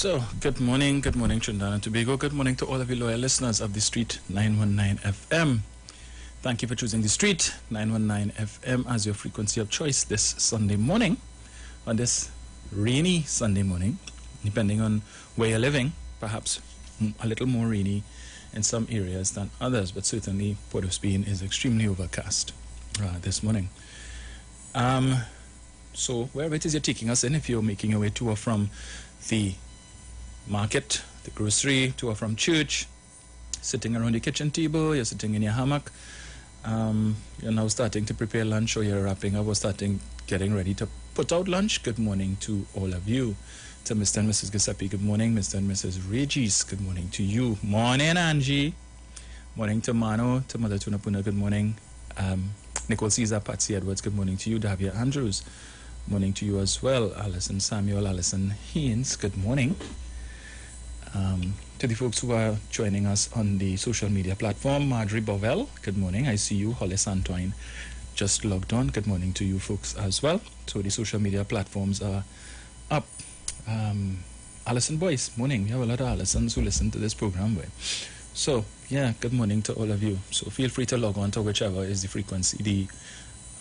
So, good morning, Trinidad and Tobago. Good morning to all of you loyal listeners of the Street 919 FM. Thank you for choosing the Street 919 FM as your frequency of choice this Sunday morning, on this rainy Sunday morning, depending on where you're living, perhaps a little more rainy in some areas than others, but certainly Port of Spain is extremely overcast this morning. So, wherever it is you're taking us in, if you're making your way to or from the market, the grocery, to or from church, sitting around your kitchen table, you're sitting in your hammock, you're now starting to prepare lunch, or you're wrapping up or getting ready to put out lunch. Good morning to all of you. To Mr. and Mrs. Giuseppe, good morning. Mr. and Mrs. Regis, good morning to you. Morning, Angie. Morning to Mano, to Mother Tunapuna, good morning. Nicole Caesar, Patsy Edwards, good morning to you. Davia Andrews, morning to you as well. Alison Samuel, Alison Haynes, good morning. To the folks who are joining us on the social media platform, Marjorie Bovell, good morning. I see you. Hollis Antoine just logged on. Good morning to you folks as well. So the social media platforms are up. Alison Boyce, morning. We have a lot of Alisons who listen to this program. So, yeah, good morning to all of you. So feel free to log on to whichever is the frequency, the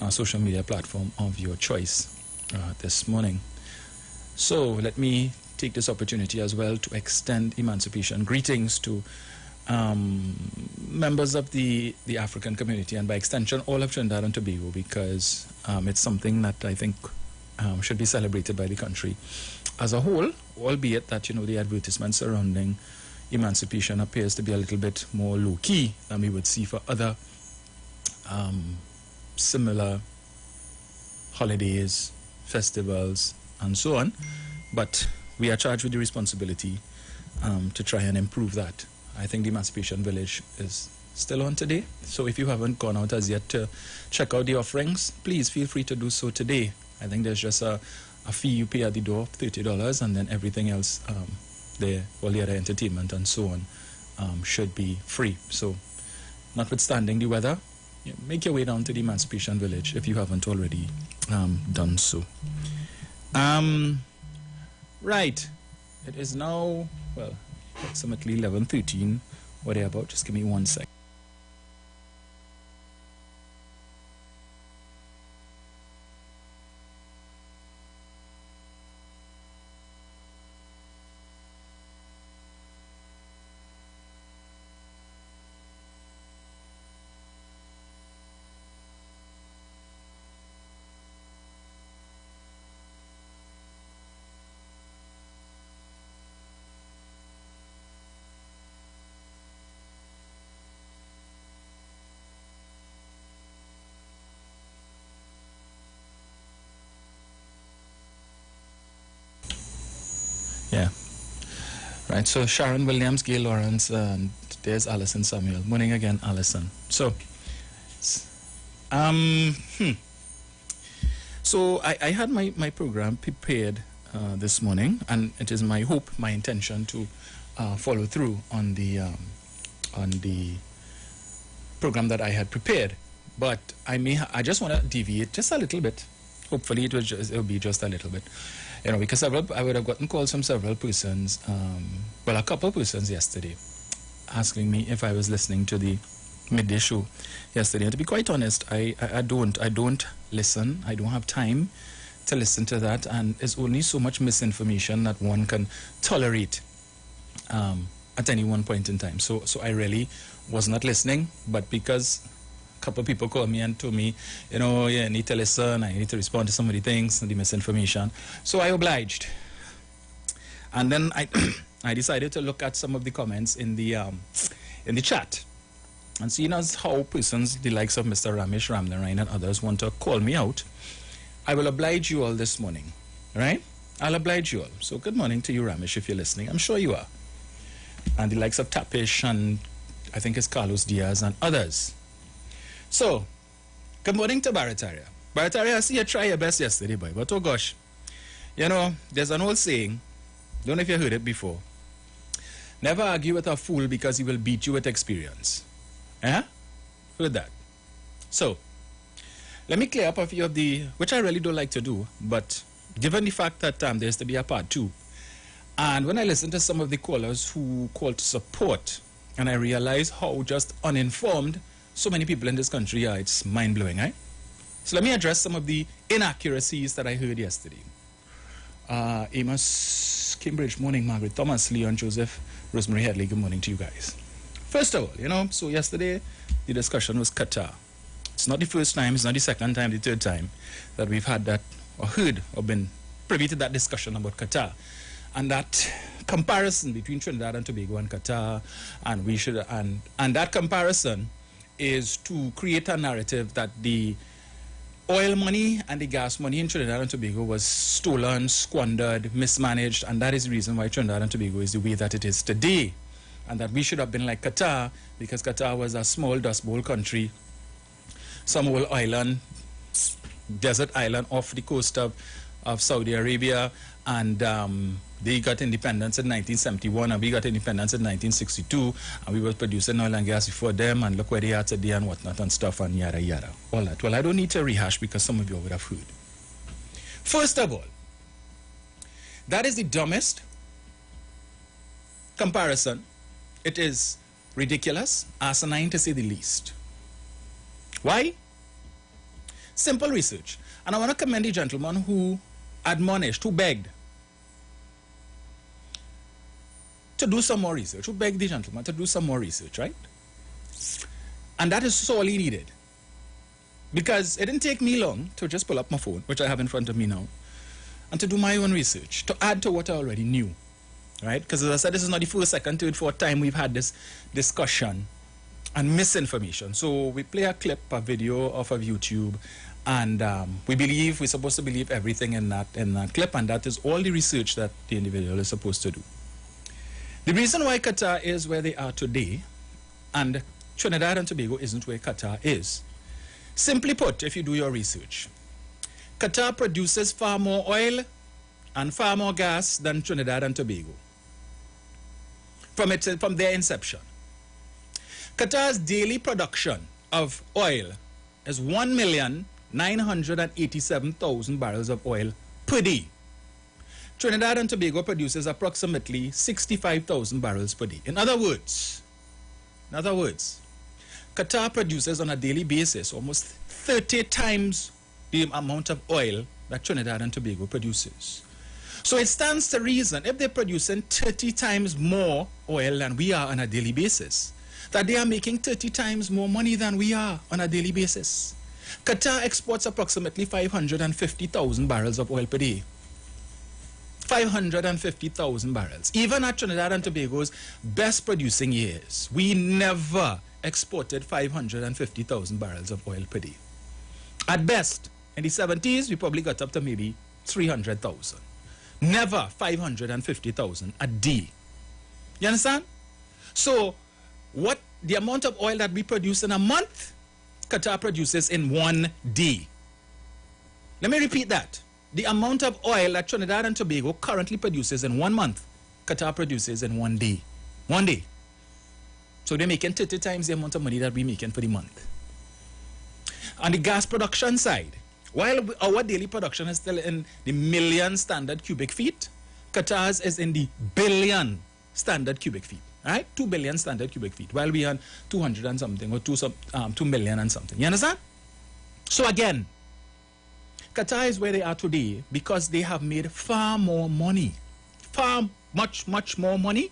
social media platform of your choice this morning. So let me take this opportunity as well to extend emancipation greetings to members of the African community, and by extension all of Trinidad and Tobago, because it's something that I think should be celebrated by the country as a whole, albeit that, the advertisement surrounding emancipation appears to be a little bit more low-key than we would see for other similar holidays, festivals, and so on. But we are charged with the responsibility to try and improve that. I think the Emancipation Village is still on today. So if you haven't gone out as yet to check out the offerings, please feel free to do so today. I think there's just a fee you pay at the door, $30, and then everything else, all the other entertainment and so on, should be free. So notwithstanding the weather, make your way down to the Emancipation Village if you haven't already done so. Right, it is now, approximately 11:13, or thereabout. Just give me 1 sec. Yeah. Right, so Sharon Williams, Gail Lawrence, and there's Alison Samuel. Morning again, Alison. So, so I had my program prepared this morning, and it is my hope, my intention to follow through on the program that I had prepared. But I just want to deviate just a little bit. Hopefully it'll be just a little bit. Because I would have gotten calls from several persons, a couple of persons yesterday, asking me if I was listening to the midday show yesterday. And to be quite honest, I don't listen. I don't have time to listen to that, and there's only so much misinformation that one can tolerate at any one point in time. So I really was not listening, but because couple of people called me and told me, I need to listen, I need to respond to some of the things and the misinformation. So I obliged. And then I decided to look at some of the comments in the chat. And seeing as how persons, the likes of Mr. Ramesh Ramnarayan and others, want to call me out, I will oblige you all this morning. Right? I'll oblige you all. So good morning to you, Ramesh, if you're listening. I'm sure you are. And the likes of Tapish, and I think it's Carlos Diaz and others. So, good morning to Barataria. Barataria, I see you try your best yesterday, boy. But oh gosh, there's an old saying, don't know if you heard it before. Never argue with a fool because he will beat you with experience. Heard that? So, let me clear up a few of which I really don't like to do, but given the fact that there's to be a part 2, And when I listened to some of the callers who called to support, and I realized how just uninformed so many people in this country are, it's mind-blowing, right? So let me address some of the inaccuracies that I heard yesterday. Amos, Cambridge, morning, Margaret, Thomas, Leon, Joseph, Rosemary Headley, good morning to you guys. First of all, so yesterday the discussion was Qatar. It's not the first time, it's not the second time, the third time that we've had that, or heard, or been privy to that discussion about Qatar. And that comparison between Trinidad and Tobago and Qatar, and we should, and that comparison is to create a narrative that the oil money and the gas money in Trinidad and Tobago was stolen, squandered, mismanaged, and that is the reason why Trinidad and Tobago is the way that it is today. And that we should have been like Qatar, because Qatar was a small Dust Bowl country, some old island, desert island off the coast of Saudi Arabia, and they got independence in 1971, and we got independence in 1962, and we were producing oil and gas before them, and look where they are today and whatnot and stuff, and yada yada, all that. Well, I don't need to rehash because some of you would have heard. First of all, that is the dumbest comparison. It is ridiculous, asinine to say the least. Why? Simple research. And I want to commend the gentleman who admonished, who begged to do some more research, who begged the gentleman to do some more research, right? And that is sorely needed. Because it didn't take me long to just pull up my phone, which I have in front of me now, and to do my own research, to add to what I already knew, right? Because as I said, this is not the first, second, third, fourth time we've had this discussion and misinformation. So we play a clip, a video off of YouTube, and we're supposed to believe everything in that clip, and that is all the research that the individual is supposed to do. The reason why Qatar is where they are today, and Trinidad and Tobago isn't where Qatar is, simply put, if you do your research, Qatar produces far more oil and far more gas than Trinidad and Tobago from their inception. Qatar's daily production of oil is 1,987,000 barrels of oil per day. Trinidad and Tobago produces approximately 65,000 barrels per day. In other words, Qatar produces on a daily basis almost 30 times the amount of oil that Trinidad and Tobago produces. So it stands to reason, if they're producing 30 times more oil than we are on a daily basis, that they are making 30 times more money than we are on a daily basis. Qatar exports approximately 550,000 barrels of oil per day. 550,000 barrels. Even at Trinidad and Tobago's best producing years, we never exported 550,000 barrels of oil per day. At best, in the 70s, we probably got up to maybe 300,000. Never 550,000 a day. You understand? So, what the amount of oil that we produce in a month, Qatar produces in 1 day. Let me repeat that. The amount of oil that Trinidad and Tobago currently produces in 1 month, Qatar produces in 1 day. 1 day. So they're making 30 times the amount of money that we're making for the month. On the gas production side, while our daily production is still in the million standard cubic feet, Qatar's is in the billion standard cubic feet. Right? 2 billion standard cubic feet, while we are 200 and something, or 2 million and something. You understand? So again, Qatar is where they are today because they have made far more money, much more money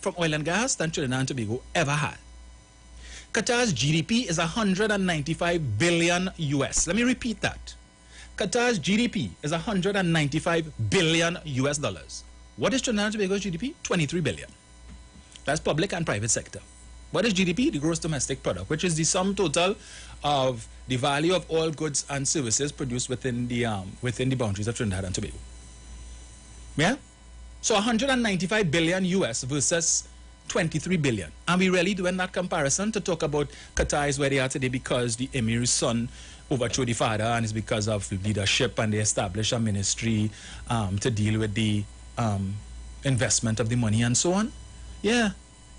from oil and gas than Trinidad and Tobago ever had. Qatar's GDP is 195 billion US. Let me repeat that. Qatar's GDP is 195 billion US dollars. What is Trinidad and Tobago's GDP? 23 billion. That's public and private sector. What is GDP? The gross domestic product, which is the sum total of the value of all goods and services produced within the boundaries of Trinidad and Tobago. Yeah? So 195 billion US versus 23 billion. And we really doing that comparison to talk about Qatar is where they are today because the emir's son overthrew the father, and it's because of leadership, and they established a ministry to deal with the investment of the money and so on. Yeah,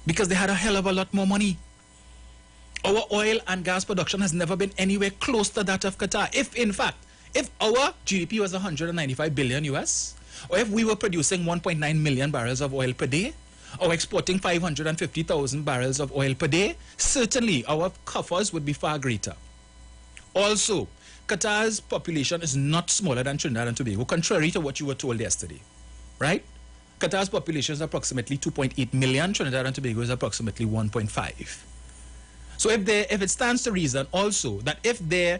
because they had a hell of a lot more money. Our oil and gas production has never been anywhere close to that of Qatar. If, in fact, if our GDP was 195 billion US, or if we were producing 1.9 million barrels of oil per day, or exporting 550,000 barrels of oil per day, certainly our coffers would be far greater. Also, Qatar's population is not smaller than Trinidad and Tobago, contrary to what you were told yesterday, right? Qatar's population is approximately 2.8 million. Trinidad and Tobago is approximately 1.5. So if it stands to reason also that if their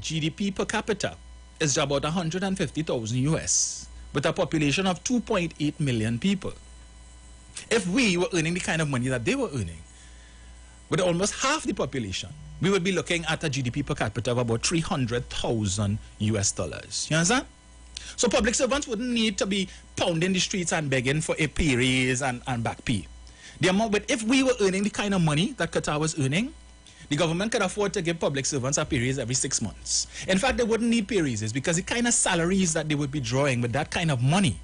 GDP per capita is about 150,000 US, with a population of 2.8 million people, if we were earning the kind of money that they were earning, with almost half the population, we would be looking at a GDP per capita of about 300,000 US dollars. You understand? So public servants wouldn't need to be pounding the streets and begging for a pay raise and back pay. The amount, but if we were earning the kind of money that Qatar was earning, the government could afford to give public servants a pay raise every 6 months. In fact, they wouldn't need pay raises because the kind of salaries that they would be drawing with that kind of money,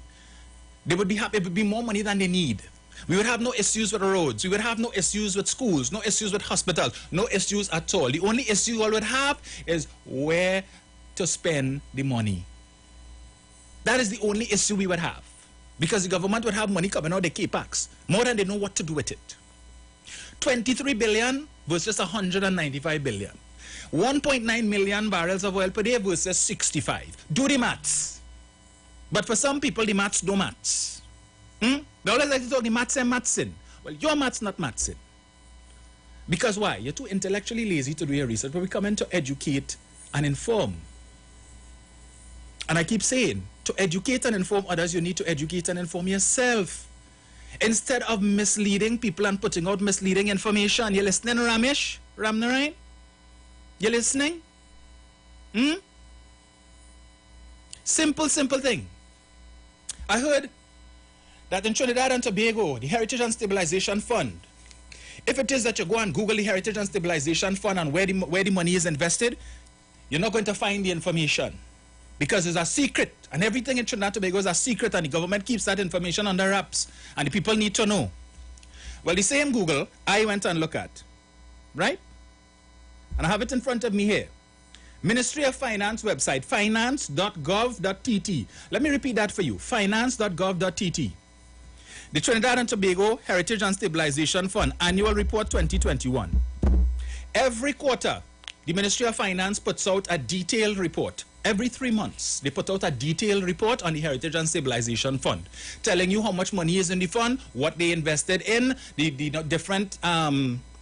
they would be happy. It would be more money than they need. We would have no issues with roads. We would have no issues with schools, no issues with hospitals, no issues at all. The only issue you all would have is where to spend the money. That is the only issue we would have. Because the government would have money coming out of the K-Pax, more than they know what to do with it. 23 billion versus 195 billion. 1.9 million barrels of oil per day versus 65. Do the maths. But for some people, the maths don't match. They always like to talk the maths and mathsing. Well, your maths not mathsing. Because why? You're too intellectually lazy to do your research, but we come in to educate and inform. And I keep saying, to educate and inform others, you need to educate and inform yourself. Instead of misleading people and putting out misleading information. You listening, Ramesh? Ramnarayan? You listening? Simple thing. I heard that in Trinidad and Tobago, the Heritage and Stabilization Fund, if it is that you go and Google the Heritage and Stabilization Fund and where the money is invested, you're not going to find the information because it's a secret, and everything in Trinidad and Tobago is a secret, and the government keeps that information under wraps, and the people need to know. Well, the same Google I went and looked at, right? And I have it in front of me here. Ministry of Finance website, finance.gov.tt. Let me repeat that for you, finance.gov.tt. The Trinidad and Tobago Heritage and Stabilization Fund Annual Report 2021. Every quarter, the Ministry of Finance puts out a detailed report. Every 3 months, they put out a detailed report on the Heritage and Stabilization Fund, telling you how much money is in the fund, what they invested in, the different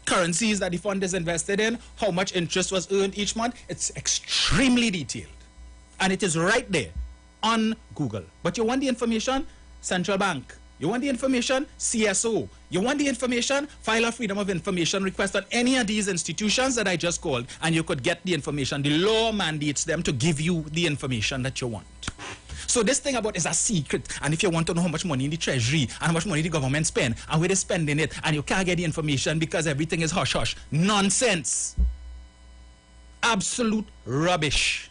currencies that the fund is invested in, how much interest was earned each month. It's extremely detailed. And it is right there on Google. But you want the information? Central Bank. You want the information? CSO. You want the information? File a Freedom of Information request on any of these institutions that I just called, and you could get the information. The law mandates them to give you the information that you want. So this thing about is a secret, and if you want to know how much money in the treasury and how much money the government spend and where they're spending it, and you can't get the information because everything is hush-hush. Nonsense. Absolute rubbish.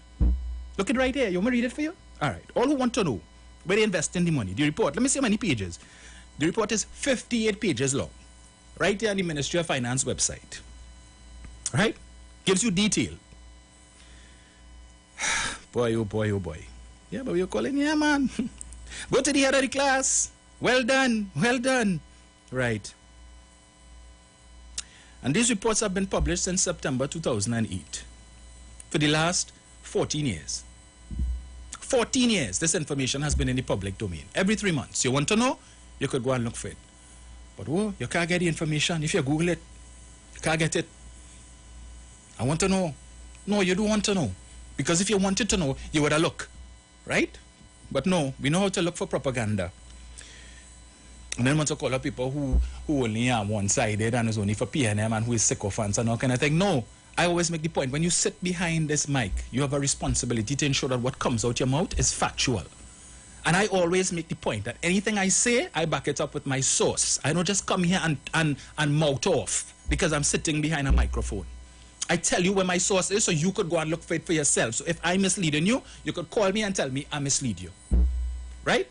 Look it right here. You want me to read it for you? All right. All who want to know where they invest in the money. The report, let me see how many pages. The report is 58 pages long. Right here on the Ministry of Finance website. Right? Gives you detail. Boy, oh boy, oh boy. Yeah, but you're calling, yeah, man. Go to the head of the class. Well done, well done. Right. And these reports have been published since September 2008. For the last 14 years. 14 years, this information has been in the public domain. Every 3 months. You want to know? You could go and look for it. But whoa, you can't get the information. If you Google it, you can't get it. I want to know. No, you don't want to know. Because if you wanted to know, you would have looked. Right? But no, we know how to look for propaganda. And then want to call up people who only are one-sided and is only for PNM and who is sycophants and all kind of thing. No. I always make the point, when you sit behind this mic, you have a responsibility to ensure that what comes out your mouth is factual. And I always make the point that anything I say, I back it up with my source. I don't just come here and mouth off because I'm sitting behind a microphone. I tell you where my source is so you could go and look for it for yourself. So if I'm misleading you, you could call me and tell me I mislead you. Right?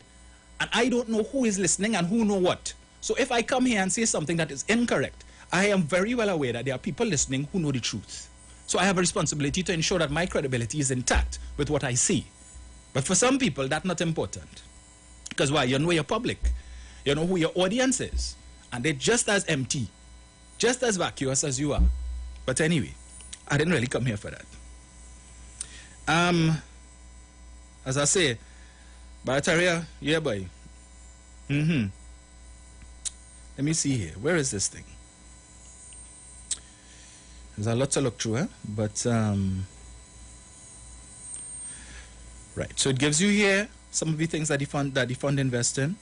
And I don't know who is listening and who know what. So if I come here and say something that is incorrect, I am very well aware that there are people listening who know the truth. So I have a responsibility to ensure that my credibility is intact with what I say. But for some people, that's not important. Because why? You know your public. You know who your audience is. And they're just as empty, just as vacuous as you are. But anyway, I didn't really come here for that. As I say, Barataria, yeah boy. Let me see here. Where is this thing? There's a lot to look through, but right. So it gives you here some of the things that the fund invest in.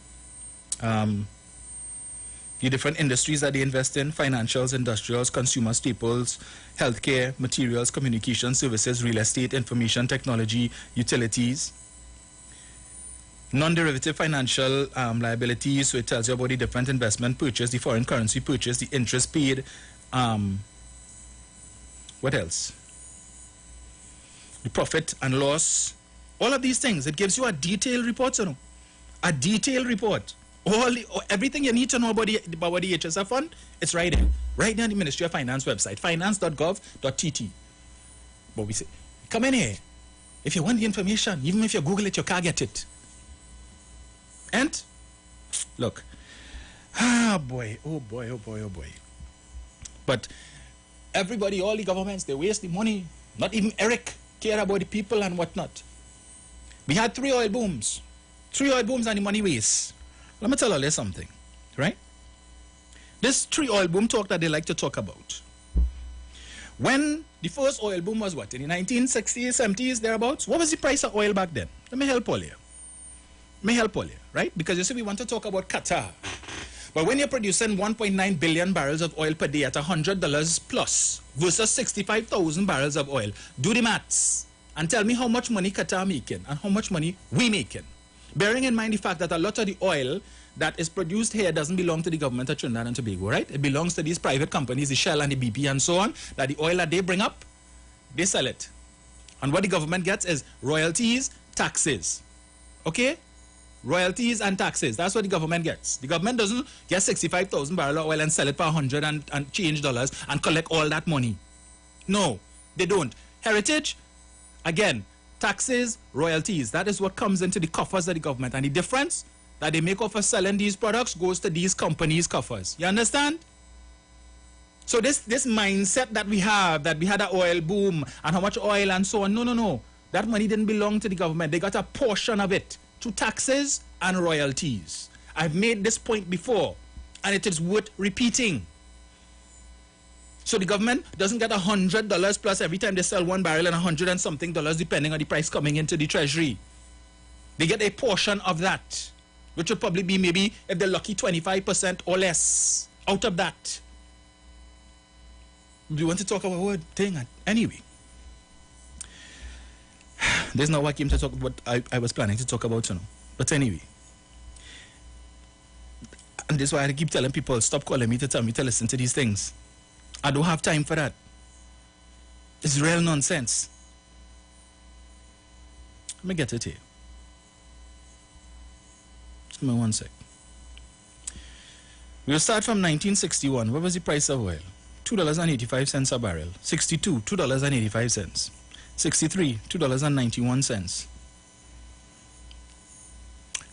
The different industries that they invest in: financials, industrials, consumer staples, healthcare, materials, communication services, real estate, information technology, utilities. Non-derivative financial liabilities, so it tells you about the different investment purchase, the foreign currency purchase, the interest paid. What else? The profit and loss. All of these things. It gives you a detailed report, you know. A detailed report. Everything you need to know about the HSF fund, it's right there. Right there on the Ministry of Finance website, finance.gov.tt. But we say, come in here. If you want the information, even if you Google it, you can't get it. And, look. Oh boy. But everybody, all the governments, they waste the money. Not even Eric care about the people and whatnot. We had 3 oil booms. 3 oil booms and the money waste. Let me tell you something, right? This 3 oil boom talk that they like to talk about. When the first oil boom was what? In the 1960s, 70s, thereabouts? What was the price of oil back then? Let me help all you. Right? Because you see, we want to talk about Qatar. But when you're producing 1.9 billion barrels of oil per day at $100 plus versus 65,000 barrels of oil, do the maths and tell me how much money Qatar making and how much money we making. Bearing in mind the fact that a lot of the oil that is produced here doesn't belong to the government of Trinidad and Tobago, right? It belongs to these private companies, the Shell and the BP and so on, that the oil that they bring up, they sell it. And what the government gets is royalties, taxes. Okay? Royalties and taxes. That's what the government gets. The government doesn't get 65,000 barrels of oil and sell it for 100 and change dollars and collect all that money. No, they don't. Heritage, again, taxes, royalties. That is what comes into the coffers of the government. And the difference that they make off of selling these products goes to these companies' coffers. You understand? So this mindset that we have, that we had an oil boom and how much oil and so on, no. That money didn't belong to the government. They got a portion of it through taxes and royalties. I've made this point before, and it is worth repeating. So the government doesn't get $100 plus every time they sell 1 barrel and 100 and something dollars depending on the price coming into the treasury. They get a portion of that, which would probably be maybe, if they're lucky, 25% or less out of that. Do you want to talk about one thing? Anyway, this is not what I came to talk about. I was planning to talk about, you know. But anyway, and this is why I keep telling people, stop calling me to tell me to listen to these things. I don't have time for that. It's real nonsense. Let me get it here. Just give me 1 sec. We'll start from 1961. What was the price of oil? $2.85 a barrel. 62, $2.85. 63, $2.91.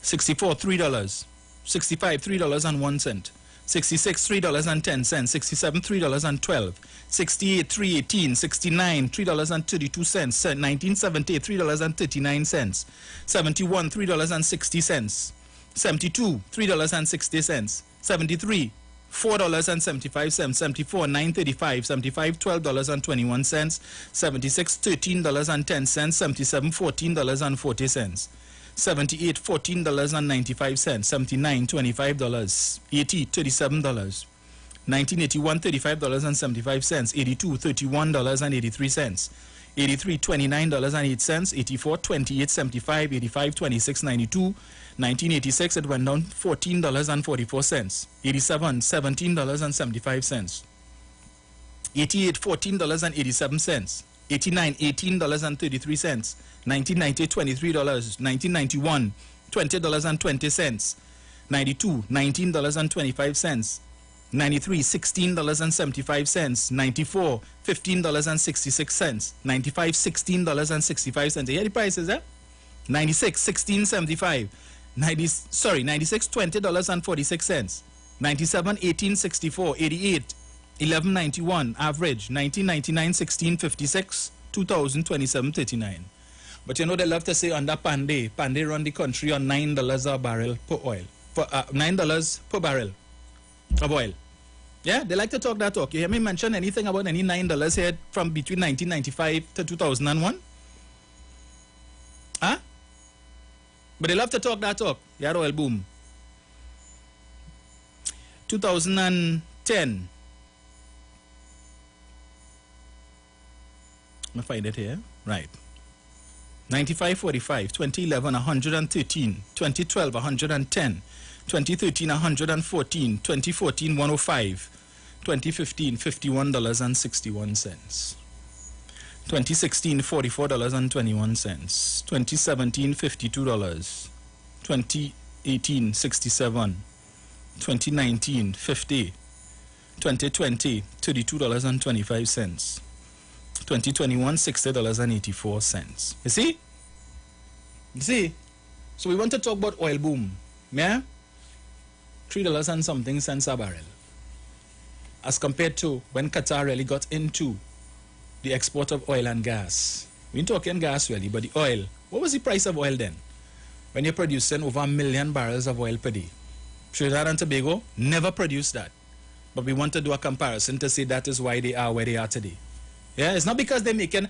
64, $3. 65, $3.01. 66, $3.10. 67, $3.12. 68, $3.18. 69, $3.32. 1970, $3.39. 71, $3.60. 72, $3.60. 73, $4.75. 74, $9.35. 75, $12.21. 76, $13.10. 77, $14.40. 78, $14.95. 79, $25. 80, $37. 1981, $35.75. 82, $31.83. 83, $29.08. 84, $28.75. 85, $26.92. 1986, it went down $14.44. 87, $17.75. 88, $14.87. 89, $18.33. 1990, $23. 1991, $20.20. 92, $19.25. 93, $16.75. 94, $15.66. 95, $16.65. You hear the prices, eh? 96, $16.75. 96 $20.46. 97 18.64. 88 11.91 average. 1999 16.56. 2000 27.39. But you know they love to say under Pandey run the country on $9 a barrel per oil. For $9 per barrel of oil. Yeah, they like to talk that talk. You hear me mention anything about any $9 here from between 1995 to 2001? Huh? But they love to talk that talk. Yeah, oil boom. 2010. Let me find it here. Right. 95.45, 2011 113, 2012 110, 2013 114, 2014 105, 2015 $51.61, 2016 $44.21, 2017 $52, 2018 $67, 2019 $50, 2020 $32.25. 2021 $60.84. You see? You see? So we want to talk about oil boom. Yeah? $3 and something cents a barrel. As compared to when Qatar really got into the export of oil and gas. We ain't talking gas really, but the oil. What was the price of oil then? When you're producing over 1 million barrels of oil per day. Trinidad and Tobago never produced that. But we want to do a comparison to say that is why they are where they are today. Yeah, it's not because they're making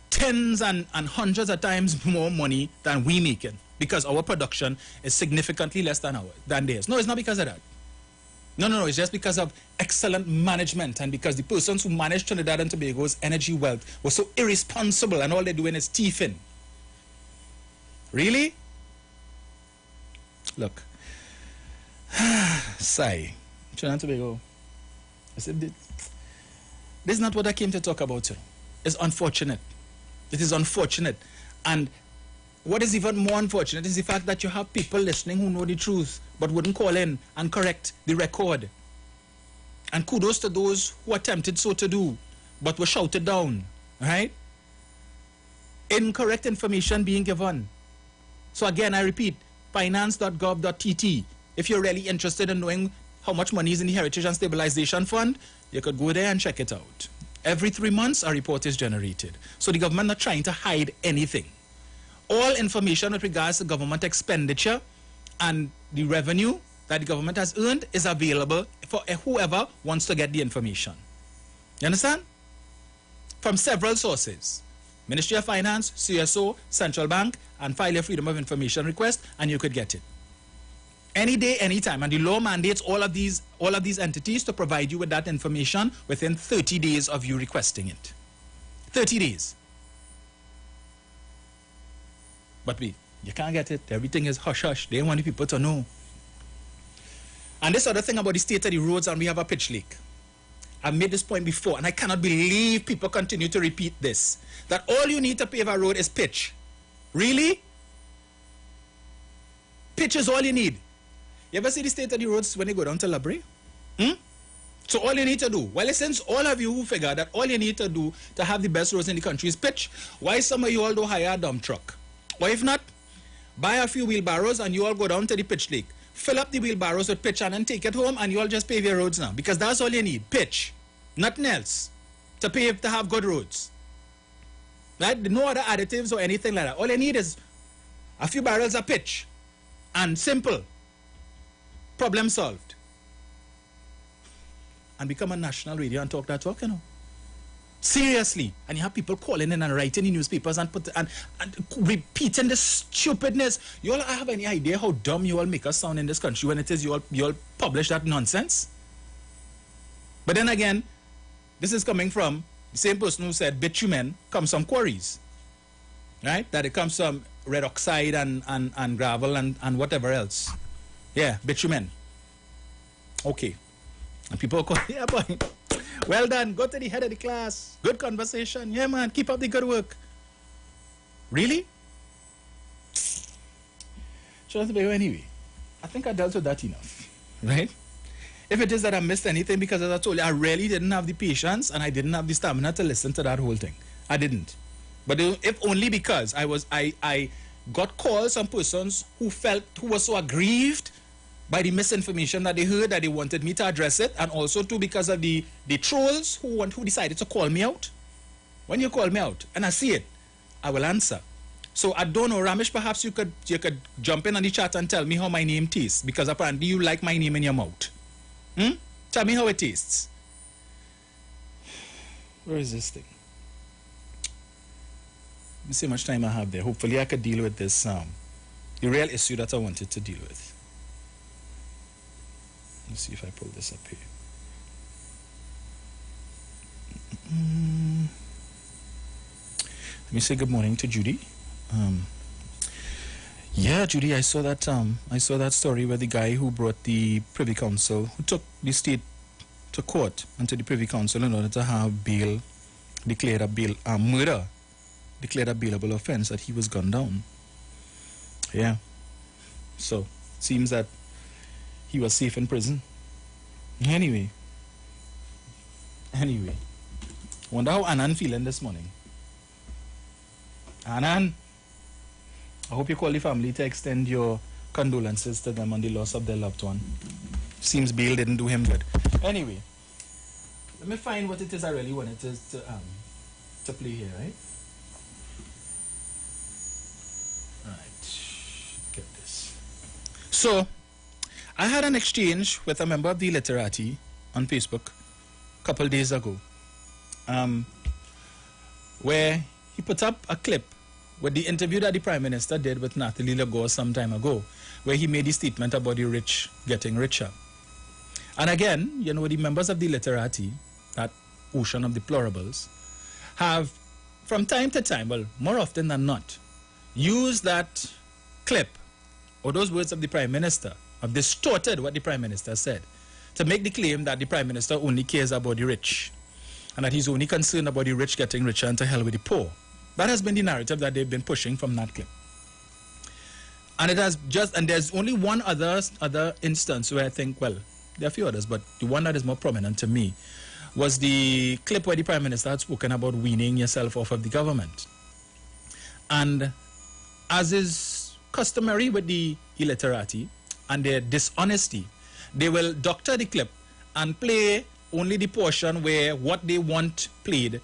tens and hundreds of times more money than we making, because our production is significantly less than theirs. No, it's not because of that. No, it's just because of excellent management and because the persons who manage Trinidad and Tobago's energy wealth were so irresponsible and all they're doing is thieving. Really? Look. Sigh. Trinidad and Tobago. I said, this is not what I came to talk about, sir. It's unfortunate. It is unfortunate. And what is even more unfortunate is the fact that you have people listening who know the truth but wouldn't call in and correct the record. And kudos to those who attempted so to do but were shouted down. Right? Incorrect information being given. So again, I repeat, finance.gov.tt. If you're really interested in knowing how much money is in the Heritage and Stabilization Fund, you could go there and check it out. Every 3 months, a report is generated. So the government not trying to hide anything. All information with regards to government expenditure and the revenue that the government has earned is available for whoever wants to get the information. You understand? From several sources. Ministry of Finance, CSO, Central Bank, and file your Freedom of Information request, and you could get it. Any day, any time. And the law mandates all of these entities to provide you with that information within 30 days of you requesting it. 30 days. But you can't get it. Everything is hush-hush. They want the people to know. And this other thing about the state of the roads, and we have a pitch leak. I've made this point before, and I cannot believe people continue to repeat this. That all you need to pave a road is pitch. Really? Pitch is all you need. You ever see the state of the roads when you go down to Labrie? So all you need to do, well, since all of you who figure that all you need to do to have the best roads in the country is pitch, why some of you all don't hire a dump truck? Or if not, buy a few wheelbarrows and you all go down to the pitch lake. Fill up the wheelbarrows with pitch and then take it home and you all just pave your roads now. Because that's all you need, pitch. Nothing else to pave, to have good roads. Right? No other additives or anything like that. All you need is a few barrels of pitch. And simple. Problem solved. And become a national radio and talk that talk, you know. Seriously. And you have people calling in and writing in newspapers and repeating this stupidness. You all have any idea how dumb you all make us sound in this country when it is you all publish that nonsense? But then again, this is coming from the same person who said bitumen comes from quarries. Right? That it comes from red oxide and gravel and whatever else. Yeah, bitumen. Okay. And people call, yeah, boy. Well done. Go to the head of the class. Good conversation. Yeah, man. Keep up the good work. Really? Anyway, I think I dealt with that enough. Right? If it is that I missed anything, because as I told you, I really didn't have the patience and I didn't have the stamina to listen to that whole thing. I didn't. But if only because got calls from persons who were so aggrieved by the misinformation that they heard that they wanted me to address it, and also too because of the trolls who decided to call me out. When you call me out and I see it, I will answer. So I don't know, Ramesh, perhaps you could jump in on the chat and tell me how my name tastes, because apparently you like my name in your mouth. Tell me how it tastes. Where is this thing? Let me see how much time I have there. Hopefully I could deal with this, the real issue that I wanted to deal with. Let's see if I pull this up here. Let me say good morning to Judy. Yeah, Judy, I saw that story where the guy who brought the Privy Council, who took the state to court and to the Privy Council in order to have bail declared murder declared a bailable offense, that he was gunned down. Yeah. So seems that he was safe in prison. Anyway. Wonder how Anan feeling this morning. Anan, I hope you call the family to extend your condolences to them on the loss of their loved one. Seems bail didn't do him good. Anyway, let me find what it is I really wanted to play here, right? Get this. So, I had an exchange with a member of the literati on Facebook a couple days ago, where he put up a clip with the interview that the Prime Minister did with Nathalie Lagos some time ago, where he made a statement about the rich getting richer. And again, you know, the members of the literati, that ocean of deplorables, have from time to time, well, more often than not, used that clip or those words of the Prime Minister, have distorted what the Prime Minister said, to make the claim that the Prime Minister only cares about the rich and that he's only concerned about the rich getting richer and to hell with the poor. That has been the narrative that they've been pushing from that clip. And there's only one other instance where I think, well, there are a few others, but the one that is more prominent to me was the clip where the Prime Minister had spoken about weaning yourself off of the government. And as is customary with the illiterati and their dishonesty, they will doctor the clip and play only the portion where what they want played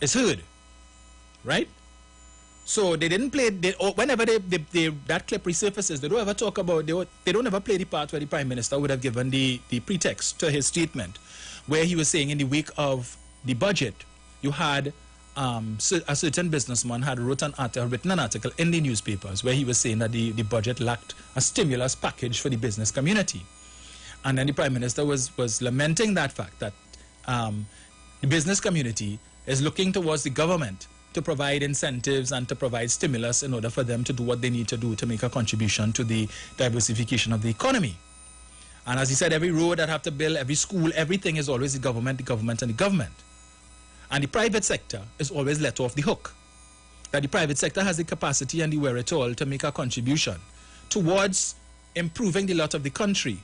is heard. Right? So they didn't play, whenever that clip resurfaces, they don't ever talk about, they don't ever play the part where the Prime Minister would have given the pretext to his statement, where he was saying in the wake of the budget, you had a certain businessman had written an article in the newspapers where he was saying that the budget lacked a stimulus package for the business community. And then the Prime Minister was lamenting that fact, that the business community is looking towards the government to provide incentives and to provide stimulus in order for them to do what they need to do to make a contribution to the diversification of the economy. And as he said, every road that have to build, every school, everything is always the government, and the government. And the private sector is always let off the hook. That the private sector has the capacity and the wherewithal to make a contribution towards improving the lot of the country.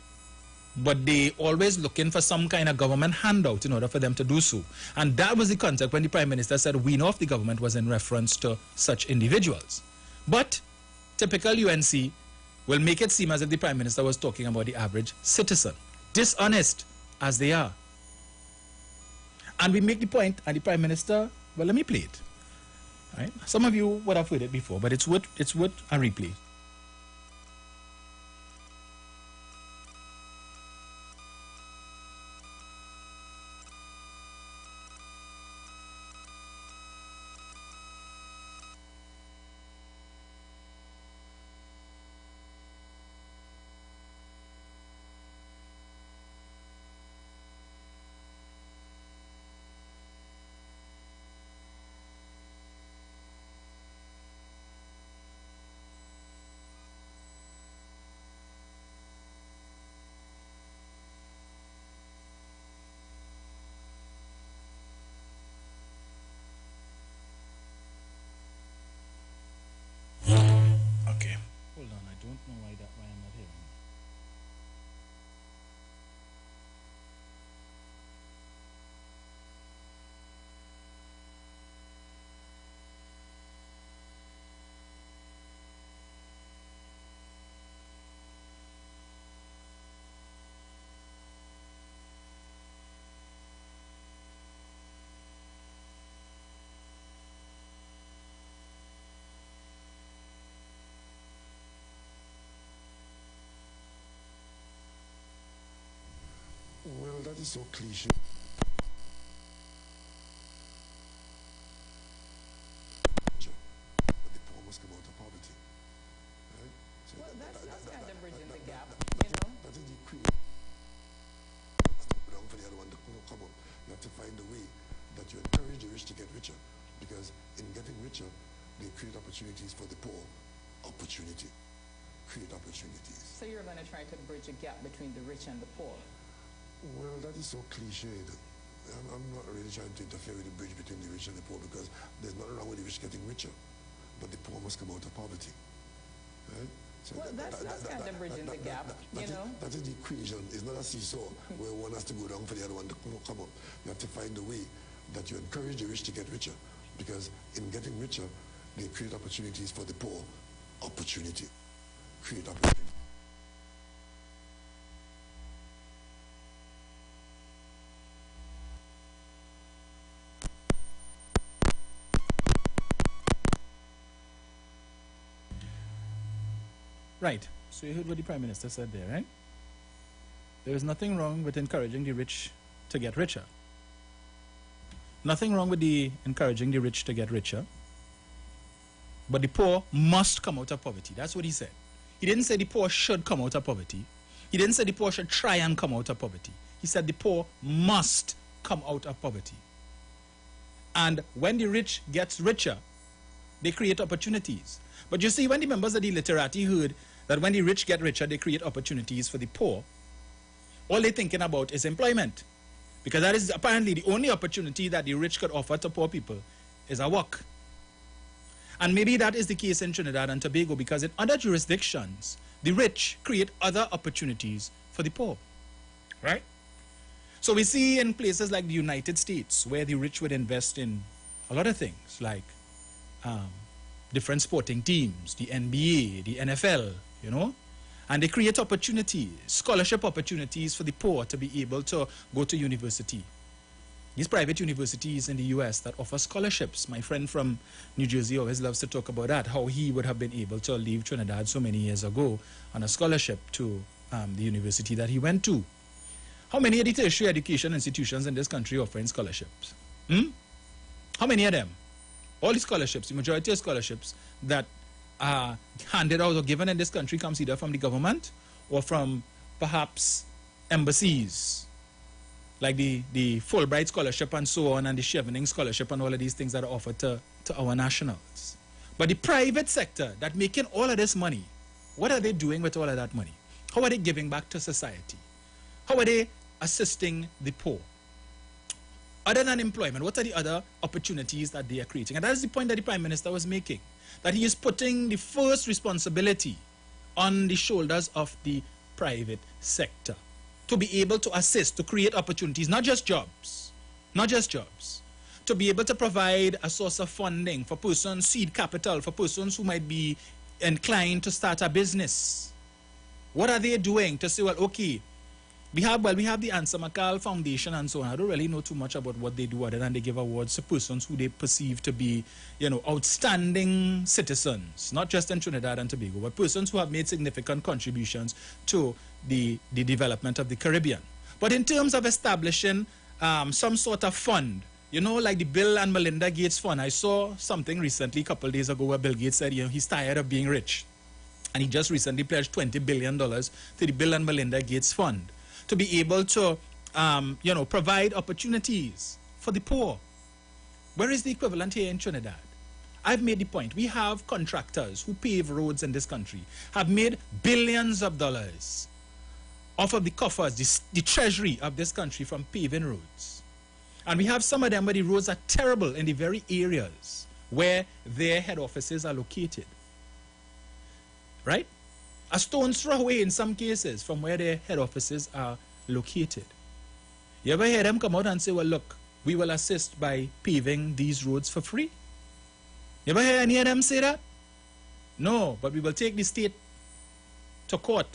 But they always looking for some kind of government handout in order for them to do so. And that was the context when the Prime Minister said wean off the government was in reference to such individuals. But typical UNC will make it seem as if the Prime Minister was talking about the average citizen, dishonest as they are. And we make the point, and the Prime Minister, well, let me play it. All right? Some of you would have heard it before, but it's worth a replay. that is so cliche. But the poor must come out of poverty. Right? So well, that's kind of bridging the gap, That is the create. Wrong for the other one to come up. You have to find a way that you encourage the rich to get richer, because in getting richer, they create opportunities for the poor. Opportunity. Create opportunities. So you're going to try to bridge a gap between the rich and the poor? Well, that is so cliched. I'm not really trying to interfere with the bridge between the rich and the poor, because there's nothing wrong with the rich getting richer, but the poor must come out of poverty. Right? So well, that's kind of bridging the gap, That is the equation. It's not a seesaw where one has to go down for the other one to come up. You have to find a way that you encourage the rich to get richer, because in getting richer, they create opportunities for the poor. Opportunity. Create opportunity. Right. So you heard what the Prime Minister said there, right? There is nothing wrong with encouraging the rich to get richer. Nothing wrong with encouraging the rich to get richer. But the poor must come out of poverty. That's what he said. He didn't say the poor should come out of poverty. He didn't say the poor should try and come out of poverty. He said the poor must come out of poverty. And when the rich gets richer, they create opportunities. But you see, when the members of the literati heard that when the rich get richer, they create opportunities for the poor, all they're thinking about is employment. Because that is apparently the only opportunity that the rich could offer to poor people is a work. And maybe that is the case in Trinidad and Tobago, because in other jurisdictions, the rich create other opportunities for the poor. Right? So we see in places like the United States, where the rich would invest in a lot of things, like different sporting teams, the NBA, the NFL, and they create opportunities, scholarship opportunities for the poor to be able to go to university. These private universities in the US that offer scholarships. My friend from New Jersey always loves to talk about that, how he would have been able to leave Trinidad so many years ago on a scholarship to the university that he went to. How many of the tertiary education institutions in this country offering scholarships? How many of them? All the scholarships, the majority of scholarships that are handed out or given in this country comes either from the government or from perhaps embassies, like the Fulbright scholarship and so on, and the Chevening scholarship and all of these things that are offered to our nationals. But the private sector that making all of this money, what are they doing with all of that money? How are they giving back to society? How are they assisting the poor? Other than employment, what are the other opportunities that they are creating? And that is the point that the Prime Minister was making, that he is putting the first responsibility on the shoulders of the private sector to be able to assist, to create opportunities, not just jobs, to be able to provide a source of funding for persons, seed capital, for persons who might be inclined to start a business. What are they doing to say, well, okay, we have the Answer McCall Foundation and so on. I don't really know too much about what they do other than they give awards to persons who they perceive to be, outstanding citizens, not just in Trinidad and Tobago, but persons who have made significant contributions to the development of the Caribbean. But in terms of establishing some sort of fund, like the Bill and Melinda Gates Fund, I saw something recently, a couple of days ago, where Bill Gates said, he's tired of being rich. And he just recently pledged $20 billion to the Bill and Melinda Gates Fund to be able to, provide opportunities for the poor. Where is the equivalent here in Trinidad? I've made the point. We have contractors who pave roads in this country, have made billions of dollars off of the coffers, the treasury of this country from paving roads. And we have some of them where the roads are terrible in the very areas where their head offices are located. Right? A stone's throw away in some cases from where their head offices are located. You ever hear them come out and say, well, look, we will assist by paving these roads for free? You ever hear any of them say that? No, but we will take the state to court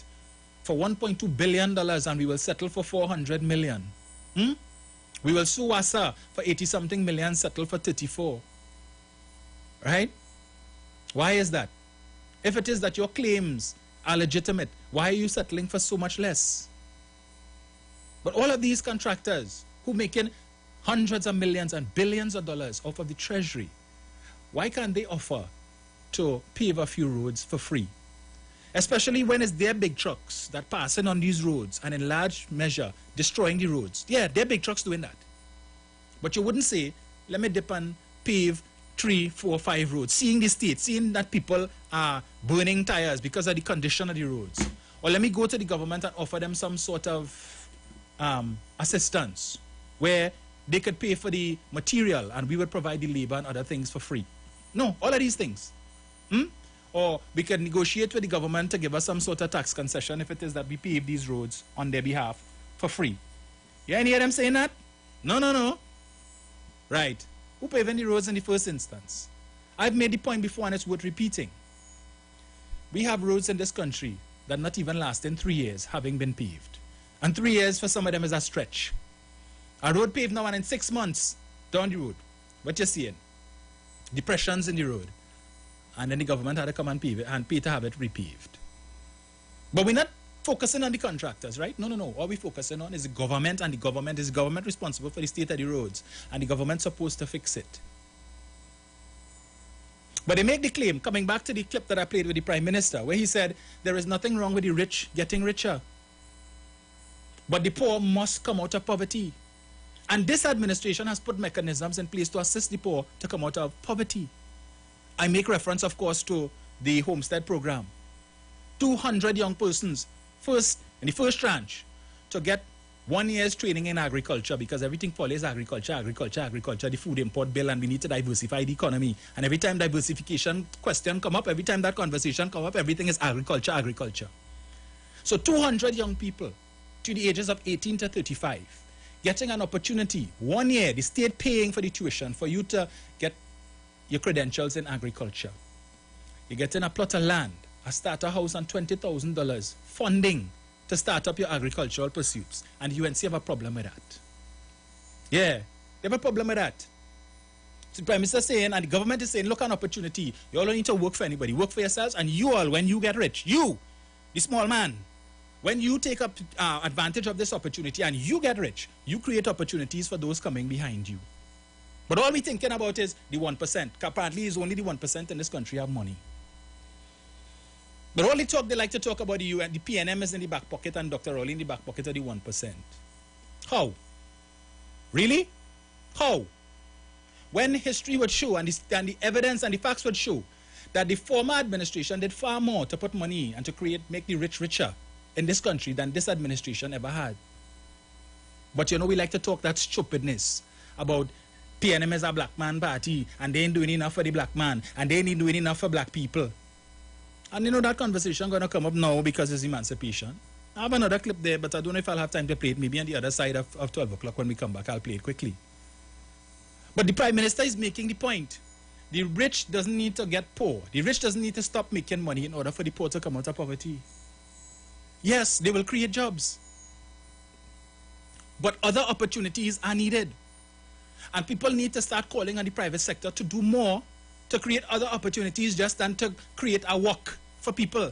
for $1.2 billion and we will settle for $400 million. We will sue WASA for 80-something million, settle for 34. Right? Why is that? If it is that your claims are legitimate, why are you settling for so much less? But all of these contractors who making hundreds of millions and billions of dollars off of the treasury, why can't they offer to pave a few roads for free? Especially when it's their big trucks that passing on these roads and in large measure destroying the roads. Yeah, they're big trucks doing that. But you wouldn't say, let me dip and pave 3, 4, 5 roads, seeing the state, seeing that people are burning tires because of the condition of the roads. Or let me go to the government and offer them some sort of assistance where they could pay for the material and we would provide the labor and other things for free. No, all of these things. Or we can negotiate with the government to give us some sort of tax concession if it is that we pave these roads on their behalf for free. You any of them saying that? No. Right. Who paving the roads in the first instance? I've made the point before and it's worth repeating. We have roads in this country that not even lasting 3 years having been paved. And 3 years for some of them is a stretch. A road paved now and in 6 months down the road. What you're seeing? Depressions in the road. And then the government had to come and pave it and pay to have it repaved. But we're not focusing on the contractors, right? No. All we're focusing on is the government, and the government is responsible for the state of the roads, and the government's supposed to fix it. But they make the claim, coming back to the clip that I played with the Prime Minister, where he said there is nothing wrong with the rich getting richer, but the poor must come out of poverty. And this administration has put mechanisms in place to assist the poor to come out of poverty. I make reference, of course, to the Homestead program. 200 young persons, in the first tranche, to get 1 year's training in agriculture, because everything follows agriculture, the food import bill, and we need to diversify the economy. And every time diversification question come up, every time that conversation come up, everything is agriculture. So 200 young people to the ages of 18 to 35, getting an opportunity, 1 year, the state paying for the tuition for you to get your credentials in agriculture. You're getting a plot of land, a starter house, and $20,000 funding to start up your agricultural pursuits. And the UNC have a problem with that. Yeah, they have a problem with that. So the Prime Minister is saying, and the government is saying, look, an opportunity. You all don't need to work for anybody. Work for yourselves, and you all, when you get rich, you, the small man, when you take up advantage of this opportunity and you get rich, you create opportunities for those coming behind you. But all we're thinking about is the 1%. Apparently, it's only the 1% in this country have money. But all they like to talk about the UN, the PNM is in the back pocket and Dr. Rowley in the back pocket of the 1%. How? Really? How? When history would show and the evidence and the facts would show that the former administration did far more to put money and to make the rich richer in this country than this administration ever had. But we like to talk that stupidness about PNM is a black man party and they ain't doing enough for the black man and they ain't doing enough for black people. And that conversation going to come up now because it's emancipation. I have another clip there, but I don't know if I'll have time to play it. Maybe on the other side of 12 o'clock when we come back, I'll play it quickly. But the Prime Minister is making the point. The rich doesn't need to get poor. The rich doesn't need to stop making money in order for the poor to come out of poverty. Yes, they will create jobs. But other opportunities are needed. And people need to start calling on the private sector to do more to create other opportunities just than to create a work for people.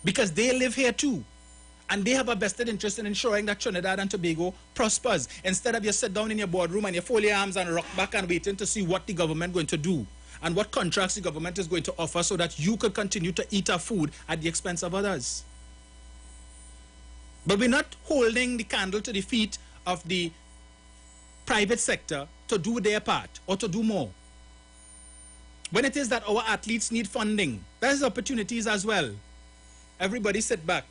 Because they live here too. And they have a vested interest in ensuring that Trinidad and Tobago prospers. Instead of you sit down in your boardroom and you fold your arms and rock back and waiting to see what the government is going to do and what contracts the government is going to offer so that you could continue to eat our food at the expense of others. But we're not holding the candle to the feet of the private sector to do their part or to do more. When it is that our athletes need funding, there's opportunities as well. Everybody sit back.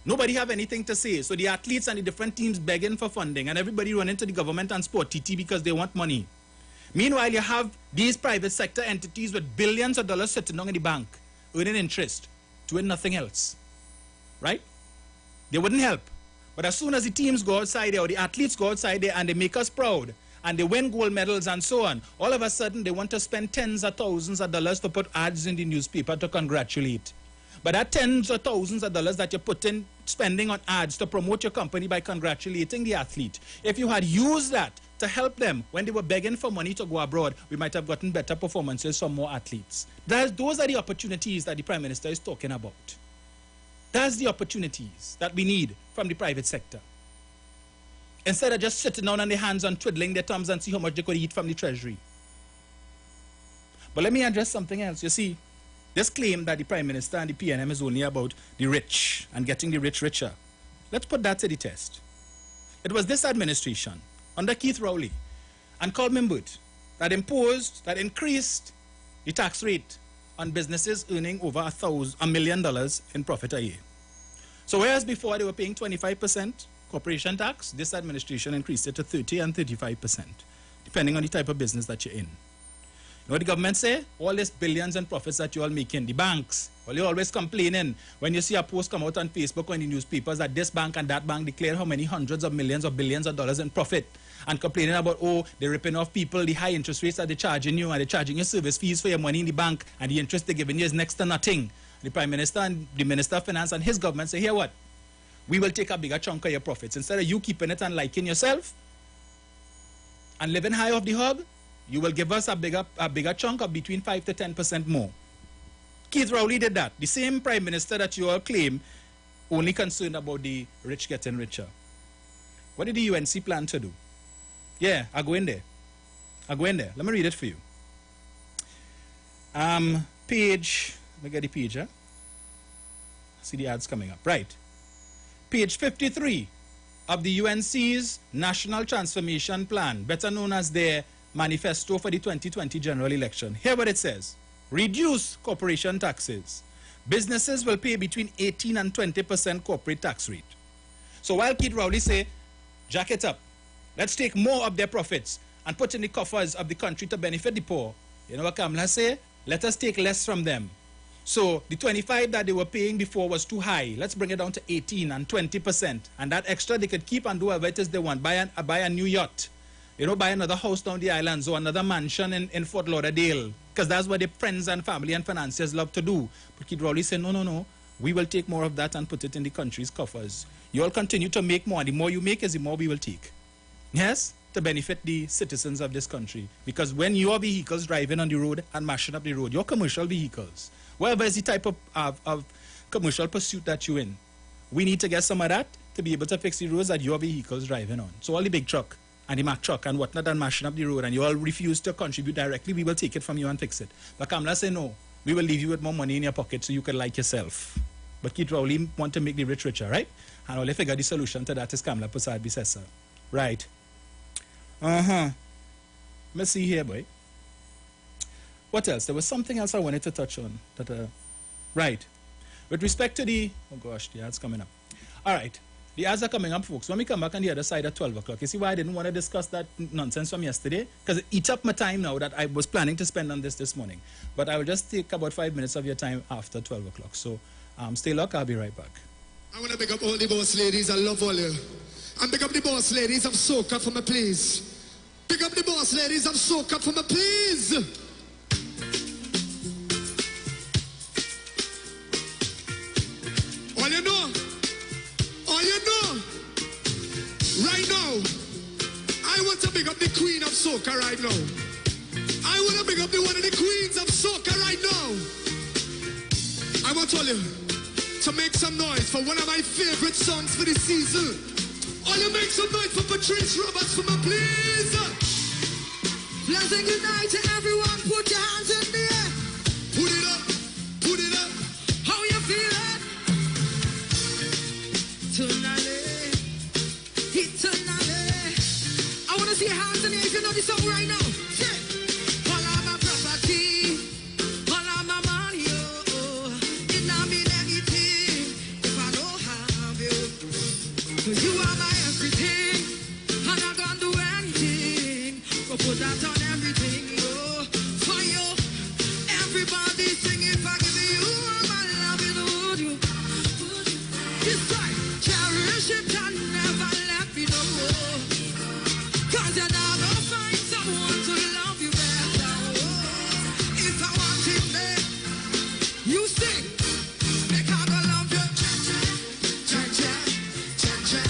Nobody have anything to say. So the athletes and the different teams begging for funding and everybody running to the government and Sport TT because they want money. Meanwhile, you have these private sector entities with billions of dollars sitting down in the bank, earning interest, doing nothing else. Right? They wouldn't help. But as soon as the teams go outside there or the athletes go outside there and they make us proud and they win gold medals and so on, all of a sudden they want to spend tens of thousands of dollars to put ads in the newspaper to congratulate. But that tens of thousands of dollars that you put in spending on ads to promote your company by congratulating the athlete, if you had used that to help them when they were begging for money to go abroad, we might have gotten better performances from more athletes. Those are the opportunities that the Prime Minister is talking about. That's the opportunities that we need from the private sector. Instead of just sitting down on their hands and twiddling their thumbs and see how much they could eat from the treasury. But let me address something else. You see, this claim that the Prime Minister and the PNM is only about the rich and getting the rich richer. Let's put that to the test. It was this administration, under Keith Rowley and Coleman Burt, that increased the tax rate on businesses earning over $1 million in profit a year. So whereas before they were paying 25% corporation tax, this administration increased it to 30 and 35%, depending on the type of business that you're in. You know what the government say? All these billions in profits that you all making, the banks, well, you're always complaining when you see a post come out on Facebook or in the newspapers that this bank and that bank declare how many hundreds of millions or billions of dollars in profit, and complaining about, oh, they're ripping off people, the high interest rates that they're charging you, and they're charging you service fees for your money in the bank, and the interest they're giving you is next to nothing. The Prime Minister and the Minister of Finance and his government say, here what? We will take a bigger chunk of your profits. Instead of you keeping it and liking yourself and living high off the hog, you will give us a bigger chunk of between 5 to 10% more. Keith Rowley did that. The same Prime Minister that you all claim only concerned about the rich getting richer. What did the UNC plan to do? Yeah, I'll go in there. Let me read it for you. Page, let me get the page, huh? See the ads coming up. Right. Page 53 of the UNC's National Transformation Plan, better known as their manifesto for the 2020 general election. Hear what it says. Reduce corporation taxes. Businesses will pay between 18 and 20% corporate tax rate. So while Keith Rowley say, jack it up, let's take more of their profits and put in the coffers of the country to benefit the poor. You know what Kamala say? Let us take less from them. So the 25 that they were paying before was too high. Let's bring it down to 18 and 20%. And that extra they could keep and do whatever it is they want. Buy a new yacht. You know, buy another house down the islands or another mansion in Fort Lauderdale. Because that's what their friends and family and financiers love to do. But Keith Rowley said, no. We will take more of that and put it in the country's coffers. You all continue to make more. And the more you make is the more we will take. Yes? To benefit the citizens of this country. Because when your vehicles driving on the road and mashing up the road, your commercial vehicles, whatever is the type of commercial pursuit that you're in, we need to get some of that to be able to fix the roads that your vehicle's driving on. So all the big truck and the Mack truck and whatnot and mashing up the road and you all refuse to contribute directly, we will take it from you and fix it. But Kamala say no, we will leave you with more money in your pocket so you can like yourself. But Keith Rowley want to make the rich richer, right? And all they figure the solution to that is Kamala Prasad-Bissessar. Right. Let's see here, boy. What else? There was something else I wanted to touch on. Right. With respect to the... Oh, gosh, the ads coming up. All right. The ads are coming up, folks. When we come back on the other side at 12 o'clock, you see why I didn't want to discuss that nonsense from yesterday? Because it eats up my time now that I was planning to spend on this morning. But I will just take about 5 minutes of your time after 12 o'clock. So stay locked. I'll be right back. I want to pick up all the boss ladies. I love all you. And pick up the boss ladies of Soca for me, please. Pick up the boss ladies of Soca for me, please. All you know, right now, I want to pick up the queen of Soca right now. I want to pick up one of the queens of Soca right now. I want all you to make some noise for one of my favorite songs for the season. All you make some noise for Patrice Roberts for me, please. Blessing good night to everyone. Put your hands in the air. Put it up. Put it up. How you feeling? Tonight. I want to see your hands in the air if you know this song right now. Say, all of my property, all of my money, it not be negative if I don't have you. 'Cause you are my everything, and I can't do anything. Go put that on everything, for you. Everybody sing if I give you all my love, would you? This time, cherish it and never let me know. 'Cause you're not gonna find someone to love you better. If I want it, babe, you sing. Make I go love you. Cha-cha, cha-cha, cha-cha.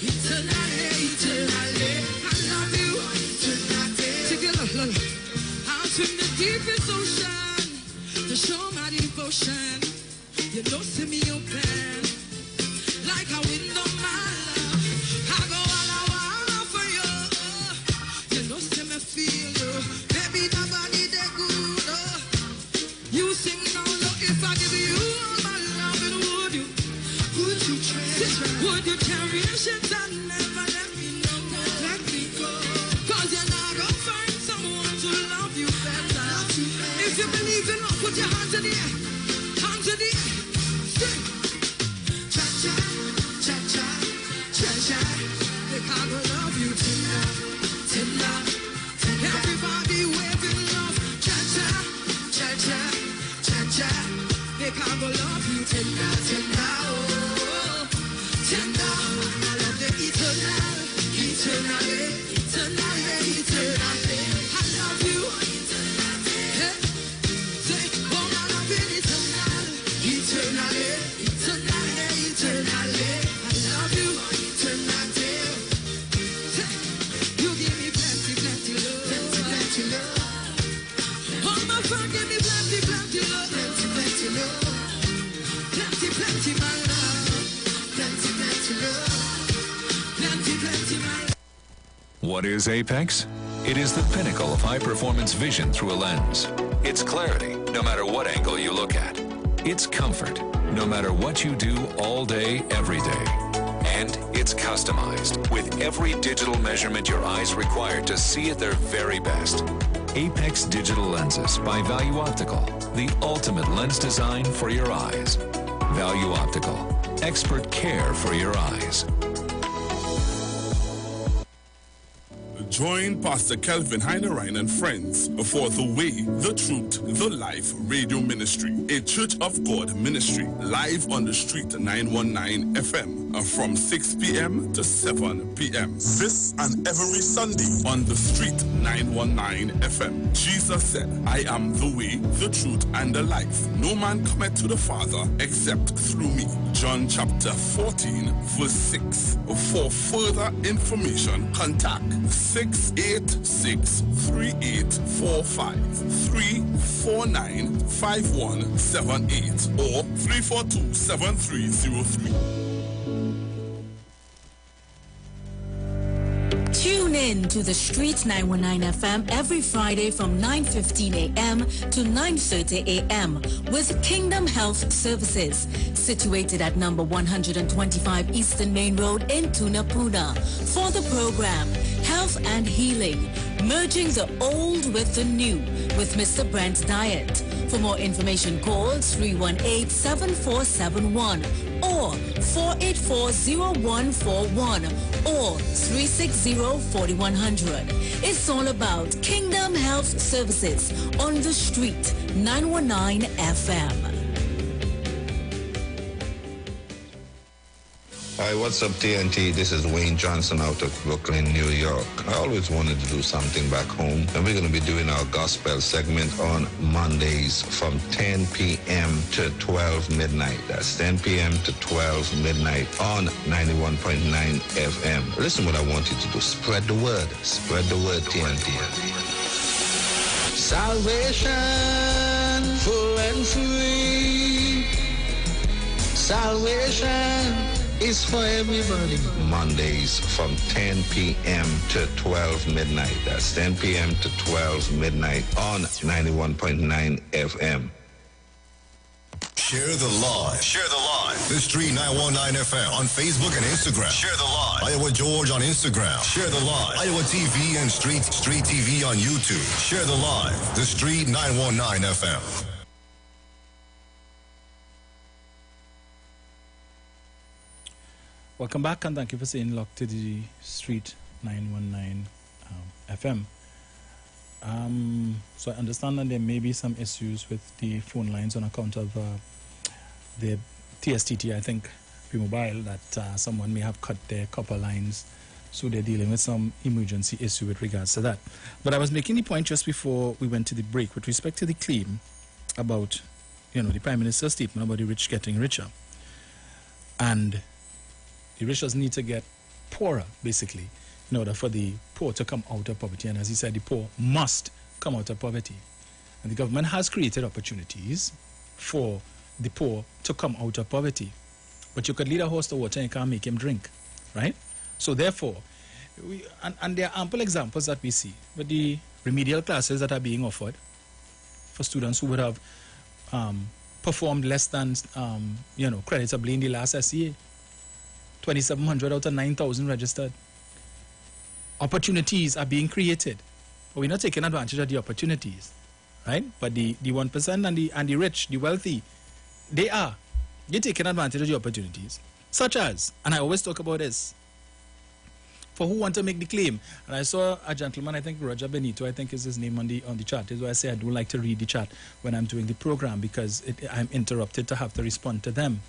eternally, eternally. I love you eternally. Take it, look. Out in the deepest ocean to show my devotion. You know, see me open like a window, my love. I go all for you. You know, see me feel you. Baby, nobody that good. You sing now, look, if I give you all my love, and would you treasure? Would you cherish it and never let me know? Let me go. Cause you're not gonna find someone to love you better. If you believe in love, put your hands in the air. Hands in the air. Sing. Cha-cha, cha-cha, cha-cha. Because I love you tonight, tonight. Everybody waving love. Cha-cha, cha-cha, cha-cha. Because I love you tonight, tonight. Oh, tonight. I love the eternal, eternally, eternally, eternally. I love you. Hey. Say, oh, I love you eternally, eternally, eternally, eternally. I love you eternally. Say, you give me plenty, plenty love, plenty, plenty love. Oh, my friend, give me plenty, plenty love, plenty, plenty love. Plenty, plenty, my love. Plenty, plenty love. Plenty, plenty, my love. What is Apex? It is the pinnacle of high-performance vision through a lens. It's clarity, no matter what angle you look at. It's comfort, no matter what you do all day, every day. And it's customized, with every digital measurement your eyes require to see at their very best. Apex Digital Lenses by Value Optical, the ultimate lens design for your eyes. Value Optical, expert care for your eyes. Join Pastor Kelvin Heinerine and friends for The Way, The Truth, The Life Radio Ministry, a Church of God ministry, live on the street 919 FM from 6 p.m. to 7 p.m. This and every Sunday on the street 919 FM. Jesus said, I am the way, the truth, and the life. No man cometh to the Father except through me. John chapter 14, verse 6. For further information, contact 686-3845-349-5178 or 342-7303. Tune in to the Street 919 FM every Friday from 9:15 a.m. to 9:30 a.m. with Kingdom Health Services, situated at number 125 Eastern Main Road in Tunapuna. For the program, Health and Healing, merging the old with the new with Mr. Brent Diet. For more information, call 318-7471 or 484-0141 or 360-4100. It's all about Kingdom Health Services on the street, 919 FM. Hi, what's up, TNT? This is Wayne Johnson out of Brooklyn, New York. I always wanted to do something back home, and we're going to be doing our gospel segment on Mondays from 10 p.m. to 12 midnight. That's 10 p.m. to 12 midnight on 91.9 FM. Listen what I want you to do. Spread the word. Spread the word, TNT. Salvation, full and free. Salvation is for everybody. Mondays from 10 p.m. to 12 midnight. That's 10 p.m. to 12 midnight on 91.9 FM. Share the live. Share the live. The Street 919 FM on Facebook and Instagram. Share the live. Iowa George on Instagram. Share the live. Iowa TV and Street TV on YouTube. Share the live. The Street 919 FM. Welcome back, and thank you for staying locked to the Street 919 FM. So I understand that there may be some issues with the phone lines on account of the TSTT, I think, P-Mobile, that someone may have cut their copper lines, so they're dealing with some emergency issue with regards to that. But I was making the point just before we went to the break with respect to the claim about, the Prime Minister's statement about the rich getting richer. And the rich doesn't need to get poorer, basically, in order for the poor to come out of poverty. And as he said, the poor must come out of poverty. And the government has created opportunities for the poor to come out of poverty. But you could lead a horse to water and you can't make him drink, right? So therefore, and there are ample examples that we see with the remedial classes that are being offered for students who would have performed less than, creditably in the last SEA. 2,700 out of 9,000 registered. Opportunities are being created, but we're not taking advantage of the opportunities, right? But the 1% and the rich, the wealthy, they're taking advantage of the opportunities, such as, and I always talk about this, for who want to make the claim. And I saw a gentleman, I think Roger Benito, I think is his name on the chat. Is why I say I don't like to read the chat when I'm doing the program, because I'm interrupted to have to respond to them.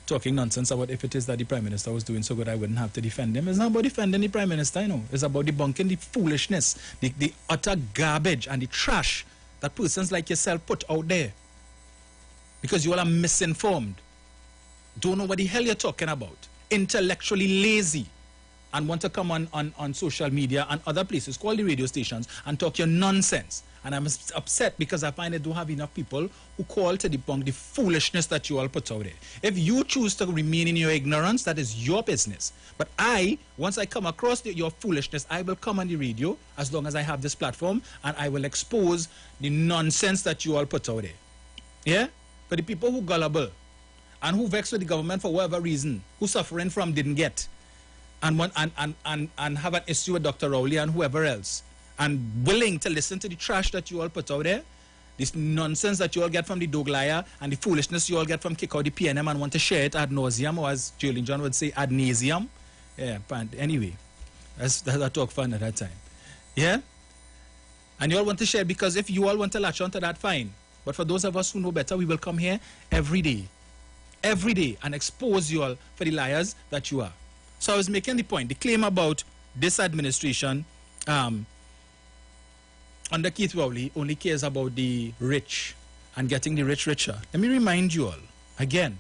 Talking nonsense about if it is that the Prime Minister was doing so good, I wouldn't have to defend him. It's not about defending the Prime Minister, It's about debunking the foolishness, the utter garbage and the trash that persons like yourself put out there. Because you all are misinformed. Don't know what the hell you're talking about. Intellectually lazy. And want to come on social media and other places, call the radio stations, and talk your nonsense. And I'm upset because I find I don't have enough people who call to debunk the foolishness that you all put out there. If you choose to remain in your ignorance, that is your business. But once I come across your foolishness, I will come on the radio as long as I have this platform, and I will expose the nonsense that you all put out there. Yeah? For the people who gullible and who vex with the government for whatever reason, who suffering from didn't get, and have an issue with Dr. Rowley and whoever else, and willing to listen to the trash that you all put out there, this nonsense that you all get from the Doglaya, and the foolishness you all get from kick out the PNM and want to share it ad nauseum, or as Julian John would say, ad nauseum. Yeah, but anyway, that's a talk for another time. Yeah? And you all want to share, because if you all want to latch on to that, fine. But for those of us who know better, we will come here every day, and expose you all for the liars that you are. So I was making the point, the claim about this administration under Keith Rowley only cares about the rich and getting the rich richer. Let me remind you all, again,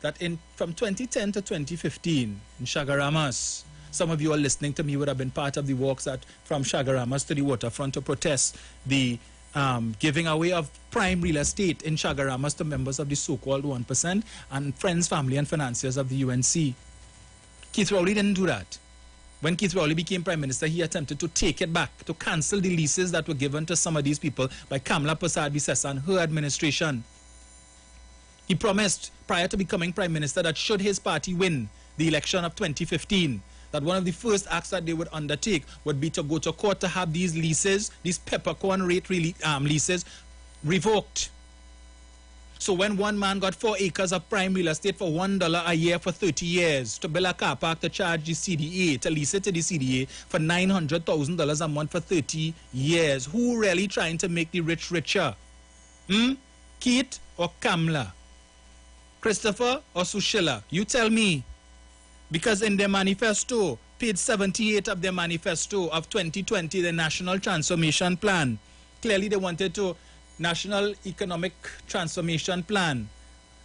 that from 2010 to 2015 in Chagaramas, some of you all listening to me would have been part of the walks from Chagaramas to the waterfront to protest the giving away of prime real estate in Chagaramas to members of the so-called 1% and friends, family and financiers of the UNC. Keith Rowley didn't do that. When Keith Rowley became Prime Minister, he attempted to take it back, to cancel the leases that were given to some of these people by Kamla Persad-Bissessar and her administration. He promised, prior to becoming Prime Minister, that should his party win the election of 2015, that one of the first acts that they would undertake would be to go to court to have these leases, these peppercorn rate leases, revoked. So when one man got 4 acres of prime real estate for $1 a year for 30 years, to build a car park, to charge the CDA, to lease it to the CDA for $900,000 a month for 30 years, who really trying to make the rich richer? Keith or Kamla? Christopher or Sushila? You tell me. Because in their manifesto, page 78 of their manifesto of 2020, the National Transformation Plan, clearly they wanted to National Economic Transformation Plan.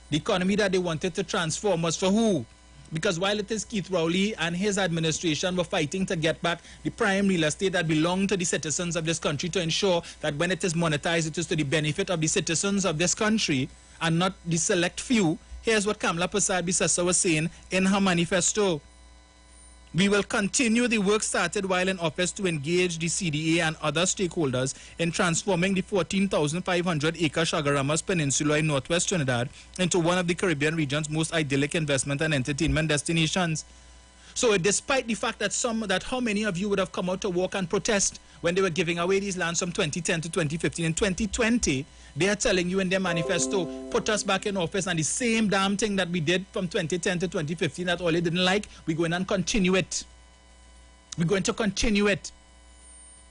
The economy that they wanted to transform was for who? Because while it is Keith Rowley and his administration were fighting to get back the prime real estate that belonged to the citizens of this country, to ensure that when it is monetized, it is to the benefit of the citizens of this country and not the select few, here's what Kamla Persad-Bissessar was saying in her manifesto. We will continue the work started while in office to engage the CDA and other stakeholders in transforming the 14,500-acre Chagaramas Peninsula in northwest Trinidad into one of the Caribbean region's most idyllic investment and entertainment destinations. So despite the fact that how many of you would have come out to walk and protest when they were giving away these lands from 2010 to 2015, in 2020, they are telling you in their manifesto, put us back in office, and the same damn thing that we did from 2010 to 2015 that all they didn't like, we're going and continue it. We're going to continue it.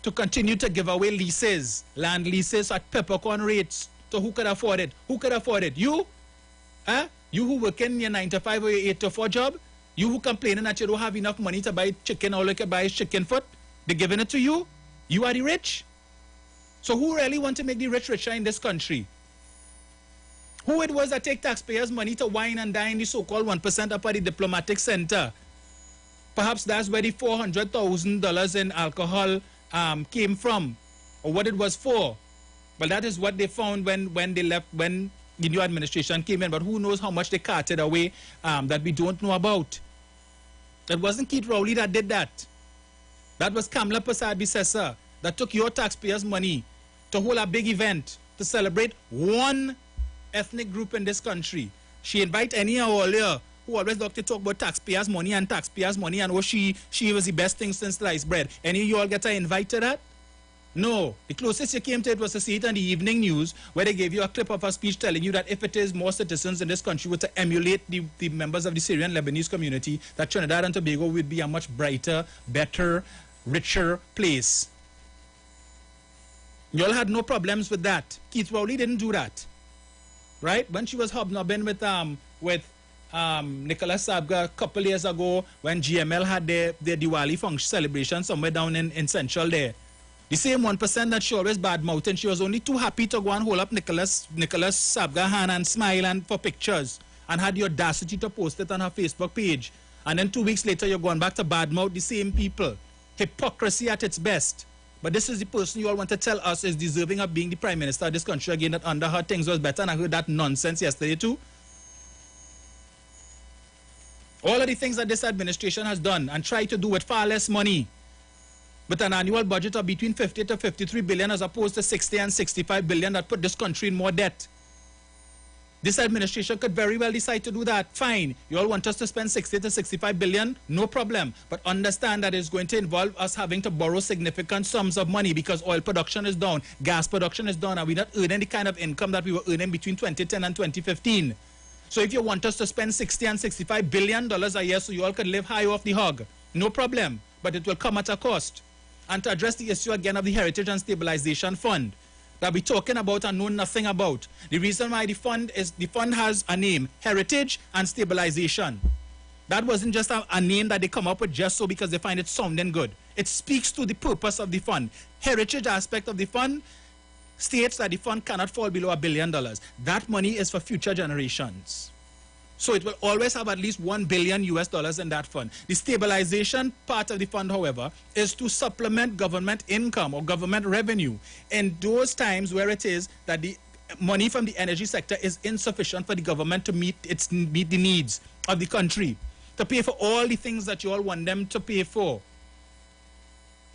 To continue to give away leases, land leases at peppercorn rates. So who could afford it? Who could afford it? You? You who work in your 9 to 5 or your 8 to 4 job? You who complaining that you don't have enough money to buy chicken, all you can buy is chicken foot? They're giving it to you? You are the rich? So who really want to make the rich richer in this country? Who it was that take taxpayers' money to wine and dine the so-called 1% up at the diplomatic center? Perhaps that's where the $400,000 in alcohol came from, or what it was for. Well, that is what they found when they left, when the new administration came in. But who knows how much they carted away that we don't know about. It wasn't Keith Rowley that did that. That was Kamla Prasad Bisesa that took your taxpayers' money to hold a big event to celebrate one ethnic group in this country. She invite any earlier who always like to talk about taxpayers' money and oh, she was the best thing since sliced bread. Any of you all get an invite to that? No. The closest you came to it was to see it on the evening news, where they gave you a clip of a speech telling you that if it is more citizens in this country were to emulate the members of the Syrian Lebanese community, that Trinidad and Tobago would be a much brighter, better, richer place. You all had no problems with that. Keith Rowley didn't do that. Right? When she was hobnobbing with Nicholas Sabga a couple years ago, when GML had their Diwali function celebration somewhere down in Central there. The same 1% that she always badmouthed, and she was only too happy to go and hold up Nicholas Sabga's hand and smile and for pictures, and had the audacity to post it on her Facebook page. And then 2 weeks later, you're going back to badmouth the same people. Hypocrisy at its best. But this is the person you all want to tell us is deserving of being the Prime Minister of this country again, that under her things was better, and I heard that nonsense yesterday too. All of the things that this administration has done and tried to do with far less money, with an annual budget of between 50 to 53 billion as opposed to 60 and 65 billion that put this country in more debt. This administration could very well decide to do that. Fine. You all want us to spend 60 to 65 billion? No problem. But understand that it's going to involve us having to borrow significant sums of money because oil production is down, gas production is down, and we're not earning the kind of income that we were earning between 2010 and 2015. So if you want us to spend 60 and 65 billion dollars a year so you all could live high off the hog, no problem. But it will come at a cost. And to address the issue again of the Heritage and Stabilization Fund that we're talking about and know nothing about. The reason why the fund has a name, Heritage and Stabilization. That wasn't just a name that they come up with just so because they find it sounding good. It speaks to the purpose of the fund. Heritage aspect of the fund states that the fund cannot fall below $1 billion. That money is for future generations. So it will always have at least $1 billion in that fund. The stabilization part of the fund, however, is to supplement government income or government revenue in those times where it is that the money from the energy sector is insufficient for the government to meet the needs of the country, to pay for all the things that you all want them to pay for.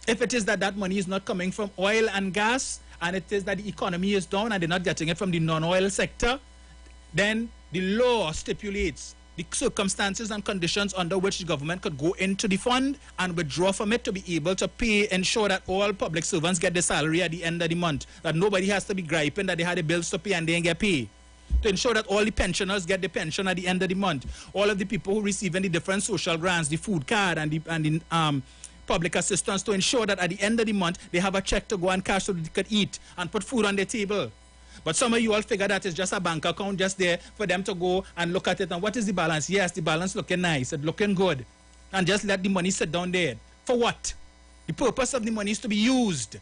If it is that that money is not coming from oil and gas, and it is that the economy is down and they're not getting it from the non-oil sector, then the law stipulates the circumstances and conditions under which the government could go into the fund and withdraw from it to be able to ensure that all public servants get their salary at the end of the month, that nobody has to be griping that they had the bills to pay and they didn't get paid. To ensure that all the pensioners get the pension at the end of the month. All of the people who receive the different social grants, the food card and the public assistance, to ensure that at the end of the month they have a check to go and cash so that they could eat and put food on their table. But some of you all figure that it's just a bank account just there for them to go and look at it. And what is the balance? Yes, the balance looking nice, it's looking good. And just let the money sit down there. For what? The purpose of the money is to be used.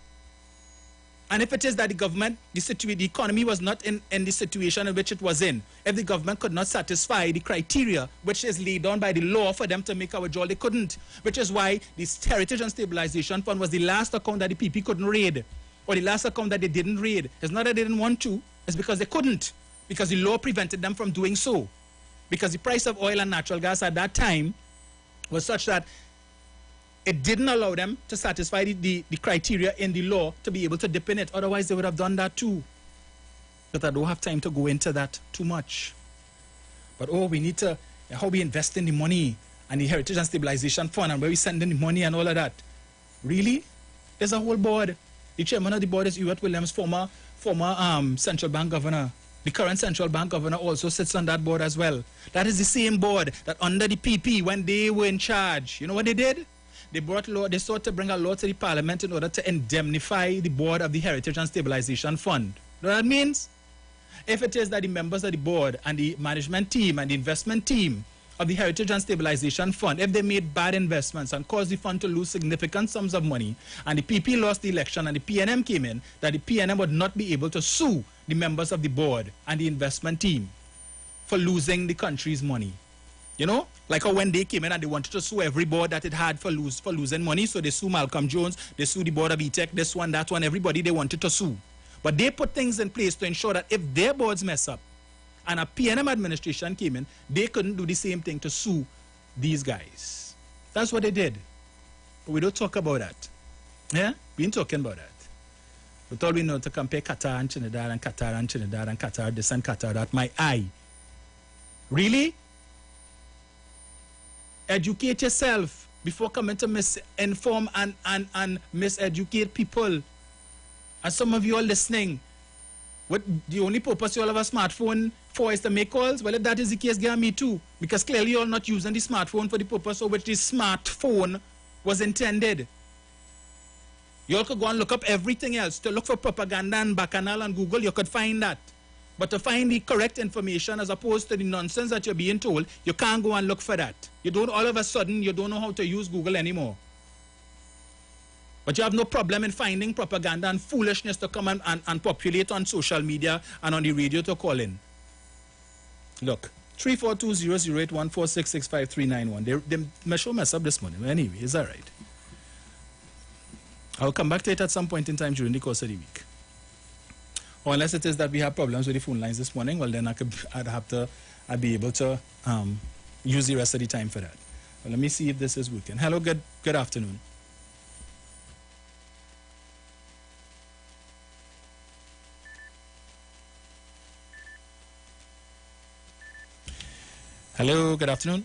And if it is that the government, the economy was not in the situation in which it was in, if the government could not satisfy the criteria which is laid down by the law for them to make our job, they couldn't. Which is why this Heritage and Stabilization Fund was the last account that the PP couldn't raid. Or the last account that they didn't raid. It's not that they didn't want to, it's because they couldn't. Because the law prevented them from doing so. Because the price of oil and natural gas at that time was such that it didn't allow them to satisfy the criteria in the law to be able to dip in it. Otherwise, they would have done that too. But I don't have time to go into that too much. But we need to, how we invest in the money and the Heritage and Stabilization Fund and where we send in the money and all of that. Really? There's a whole board. The chairman of the board is Iwer Williams, former central bank governor. The current central bank governor also sits on that board as well. That is the same board that under the PP, when they were in charge, you know what they did? They brought law, they sought to bring a law to the parliament in order to indemnify the board of the Heritage and Stabilization Fund. You know what that means? If it is that the members of the board and the management team and the investment team of the Heritage and Stabilization Fund, if they made bad investments and caused the fund to lose significant sums of money, and the PP lost the election and the PNM came in, that the PNM would not be able to sue the members of the board and the investment team for losing the country's money. You know, like how when they came in and they wanted to sue every board that it had for losing money, so they sue Malcolm Jones, they sue the board of E-Tech, this one, that one, everybody they wanted to sue. But they put things in place to ensure that if their boards mess up and a PNM administration came in, they couldn't do the same thing to sue these guys. That's what they did. But we don't talk about that. Yeah? We ain't talking about that. But all we know to compare Qatar and Trinidad and Qatar and Trinidad and Qatar this and Qatar that, my eye. Really? Educate yourself before coming to misinform and miseducate people. And some of you are listening. What the only purpose you all have a smartphone for is to make calls? Well, if that is the case, get me too. Because clearly you're not using the smartphone for the purpose for which the smartphone was intended. You all could go and look up everything else. To look for propaganda and bacchanal on Google, you could find that. But to find the correct information as opposed to the nonsense that you're being told, you can't go and look for that. You don't, all of a sudden, you don't know how to use Google anymore. But you have no problem in finding propaganda and foolishness to come and populate on social media and on the radio to call in. Look, 342-008-146-65391. They show mess up this morning. Anyway, it's all right. I'll come back to it at some point in time during the course of the week. Or unless it is that we have problems with the phone lines this morning, well then I'd be able to use the rest of the time for that. Well, let me see if this is working. Hello, good afternoon. Hello, good afternoon.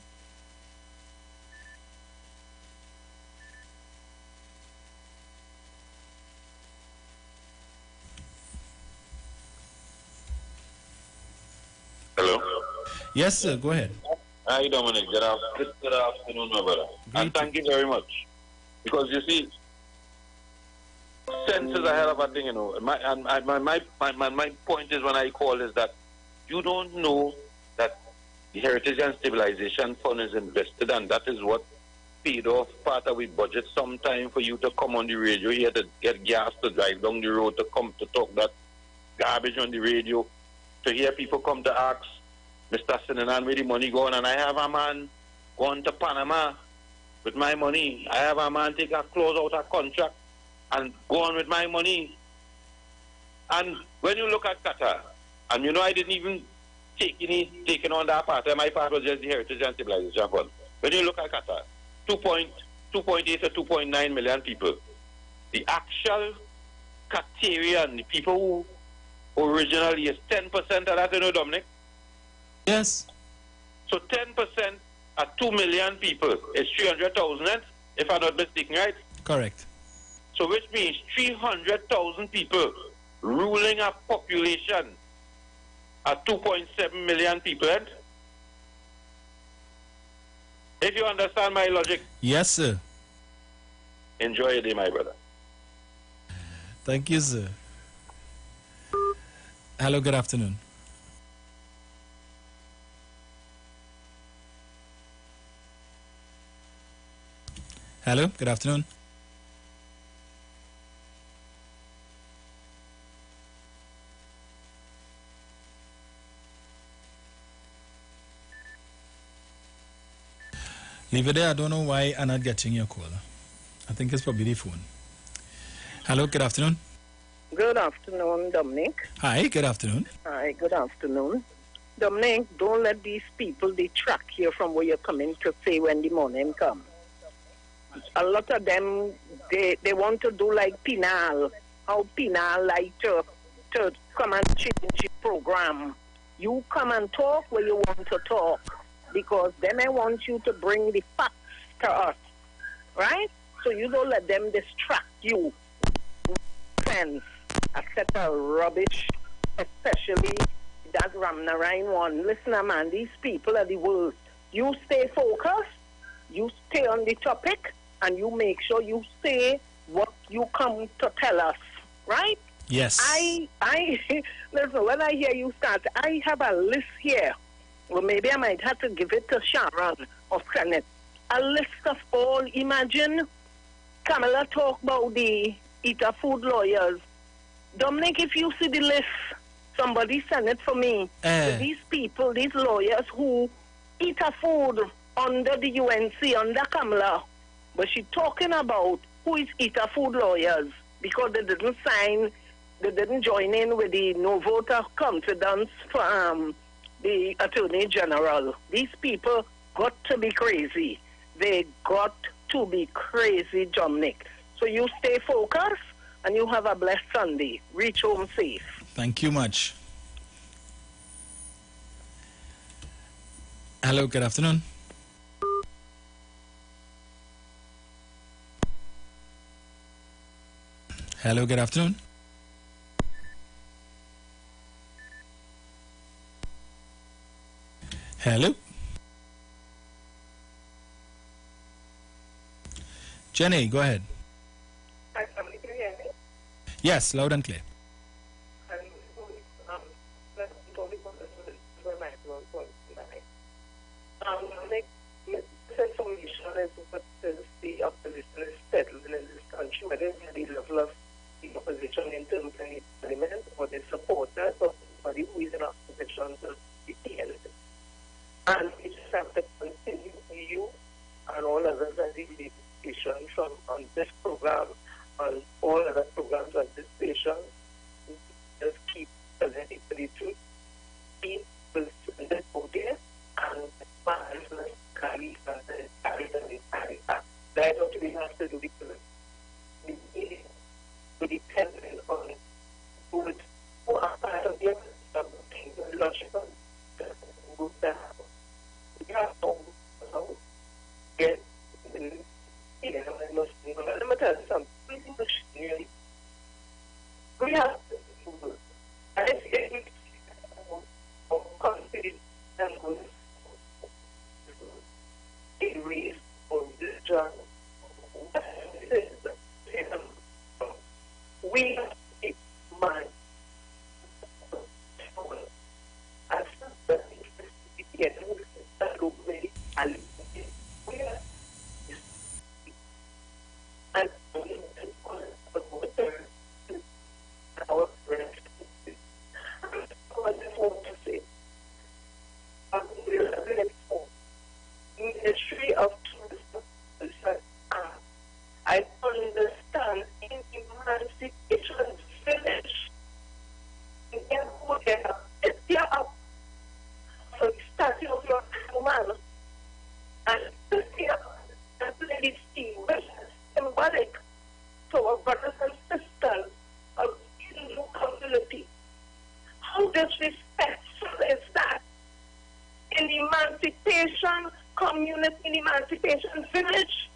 Hello? Yes, sir, go ahead. Hi, Dominic. Good afternoon, my brother. And thank you very much. Because you see, sense is a hell of a thing, you know. My point is when I call is that you don't know that the Heritage and Stabilization Fund is invested, and that is what paid off part of our budget sometime for you to come on the radio here to get gas to drive down the road to come to talk that garbage on the radio, to hear people come to ask Mr. Sinanan where the money going, and I have a man going to Panama with my money. I have a man take a close out a contract and go on with my money. And when you look at Qatar, and you know I didn't even taking on that part, my part was just the Heritage and Stabilization Fund. When you look at Qatar, 2.8 to 2.9 million people. The actual Qatarian, the people who originally is 10% of that, you know, Dominic? Yes. So 10% at 2 million people is 300,000, if I'm not mistaken, right? Correct. So which means 300,000 people ruling a population at 2.7 million people. If you understand my logic. Yes, sir. Enjoy your day, my brother. Thank you, sir. Hello, good afternoon. Hello, good afternoon. Leave it there. I don't know why I'm not getting your call. I think it's probably the phone. Hello, good afternoon. Good afternoon, Dominic. Hi, good afternoon. Hi, good afternoon. Dominic, don't let these people detract you from where you're coming to say when the morning comes. A lot of them, they want to do like Pinal. How Pinal like to come and change the program. You come and talk where you want to talk, because then I want you to bring the facts to us, right? So you don't let them distract you. Sense, a set of rubbish, especially that Ramnarayan one. Listen, man, these people are the worst. You stay focused, you stay on the topic, and you make sure you say what you come to tell us, right? Yes. I listen, when I hear you start, I have a list here. Well, maybe I might have to give it to Sharon of Senate. A list of all, imagine Kamala talk about the Eater Food lawyers. Dominic, if you see the list, somebody send it for me. So these people, these lawyers who eat a food under the UNC, under Kamala, but she's talking about who is eater food lawyers because they didn't sign, they didn't join in with the no vote of confidence from the Attorney General. These people got to be crazy. They got to be crazy, Dominic. So you stay focused and you have a blessed Sunday. Reach home safe. Thank you much. Hello, good afternoon. Hello, good afternoon. Hello. Jenny, go ahead. Hi, somebody can hear me? Yes, loud and clear. This information is what the opposition is settling in this country, whether it's the level of the opposition in terms of the parliament or the supporters or somebody who is in opposition to the PNC. And we just have to continue you and all others as the legislation from on this program, on all other programs on this station, just keep presenting the truth. People send it out there and mindfulness carry that. That's what we have to do because we need to depend on who are part of the things and logical good that happen. We have to get let me tell you something. We have to consider and raise or religion. We have to keep mind as the and our friends. I just want to say, Ministry of Tourism. I understand in Emancipation Village, they go there, they are up for the statue of your woman, and they are and let it see which is symbolic to our brothers and sisters of the Hindu community. How disrespectful is that? In the Emancipation Community, in the Emancipation Village,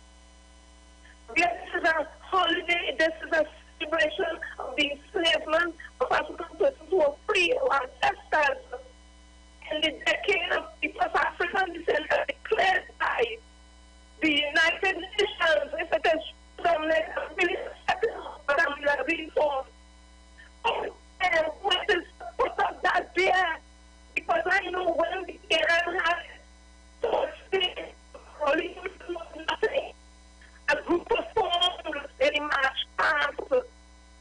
this is a holiday, this is a celebration of the enslavement of African persons who were free, our ancestors. In the decade of people of African descent declared by the United Nations, if it is Dominic, I'm really upset, but I'm really for. And what is the put of that there? Because I know when the Iran had so only nothing. A group performed any march past.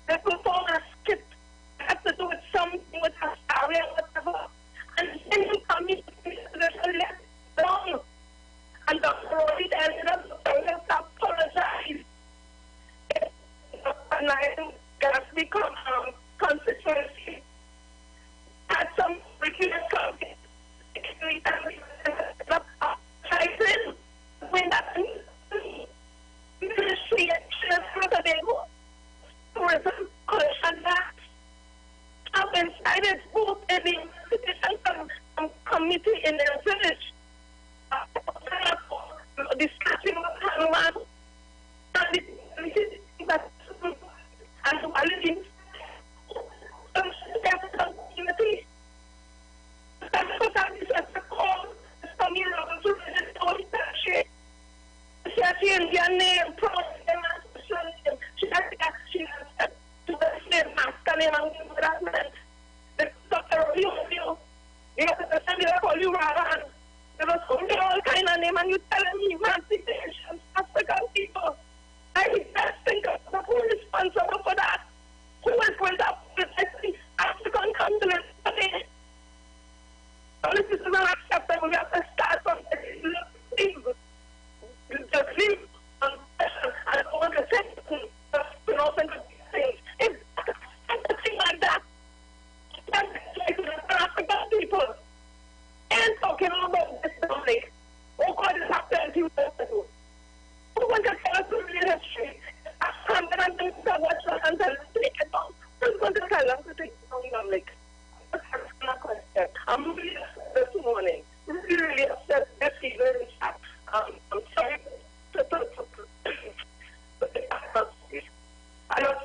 They performed a skit. It has to do with something with a story or whatever. And then you come in and let down. And the authority ended up to apologize. And I got to become constituency. Had some regular company. When that ministry tourism collection that I've incited both in the Emancipation Committee in their village. The statue of Hanuman and the qualities community. That's what I was called. Tommy Roberts who registered that shit. She has Indian name, she has to the slave master name and harassment. The Dr. You have to send me a call you around. There was only all kind of name and you telling me emancipation, African people. I just think of the who is responsible for that. Who is going to protect the African continent today? This is not acceptable. We have to start from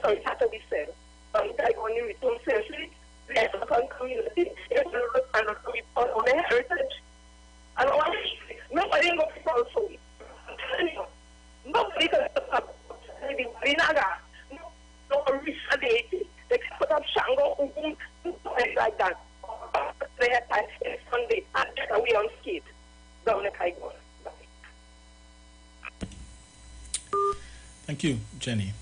sorry, Saturday said, I only return safely, let us on community, and we put on the heritage. And nobody going to fall for it. I'm telling you, nobody can stop anybody. No reach a deity. They can put up Shango, like that. They had time Sunday, and we on skate. Down the Kaigon. Thank you, Jenny.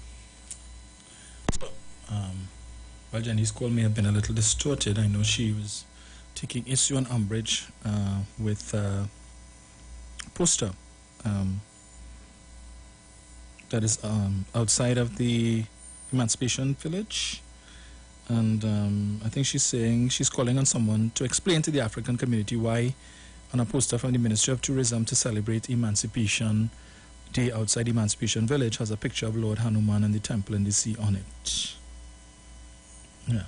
Well, Jenny's call may have been a little distorted. I know she was taking issue and umbrage with a poster that is outside of the Emancipation Village. And I think she's saying she's calling on someone to explain to the African community why on a poster from the Ministry of Tourism to celebrate Emancipation Day outside Emancipation Village has a picture of Lord Hanuman and the temple in the sea on it. Yeah.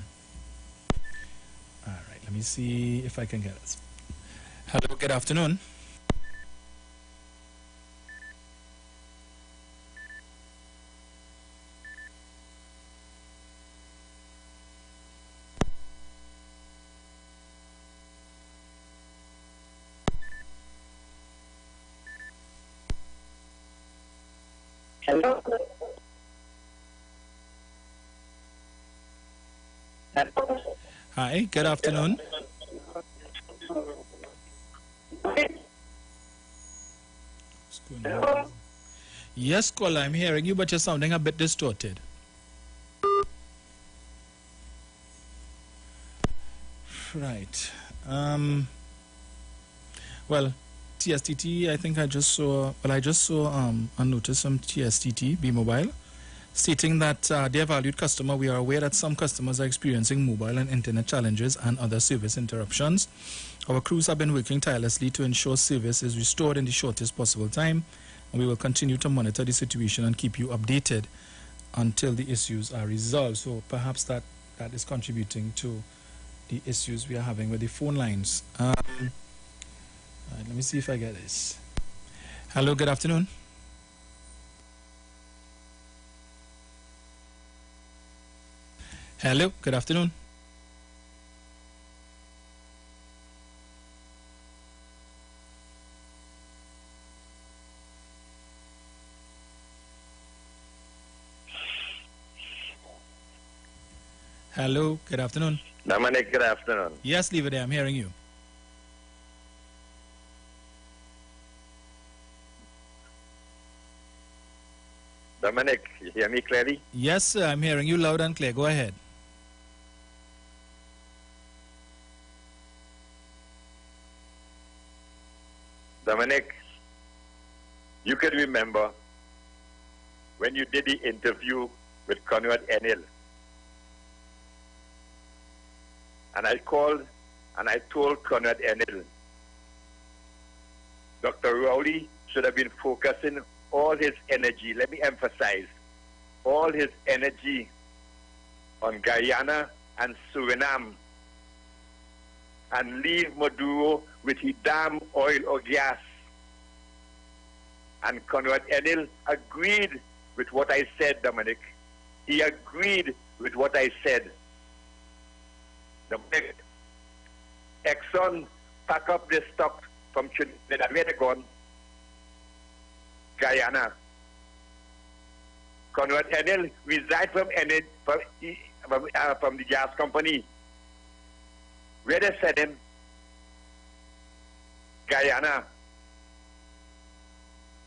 All right, let me see if I can get it. Hello, good afternoon. Hello. Hi, good afternoon. Yes, caller, I'm hearing you, but you're sounding a bit distorted. Right. Well, TSTT, I think I just saw a notice from TSTT, B-Mobile, stating that dear valued customer, we are aware that some customers are experiencing mobile and internet challenges and other service interruptions. Our crews have been working tirelessly to ensure service is restored in the shortest possible time, and we will continue to monitor the situation and keep you updated until the issues are resolved. So perhaps that is contributing to the issues we are having with the phone lines. Right, let me see if I get this. Hello, good afternoon. Hello, good afternoon. Hello, good afternoon. Dominic, good afternoon. Yes, leave it there. I'm hearing you. Dominic, you hear me clearly? Yes, sir. I'm hearing you loud and clear. Go ahead. Dominic, you can remember when you did the interview with Conrad Enel. And I called and I told Conrad Enel, Dr. Rowley should have been focusing all his energy, let me emphasize, all his energy on Guyana and Suriname and leave Maduro with his damn oil or gas. And Conrad Enel agreed with what I said, Dominic. He agreed with what I said. Dominic, Exxon pack up the stock from Trinidad, where they gone? Guyana. Conrad Enel resigned from the gas company. Where they sent him? Guyana.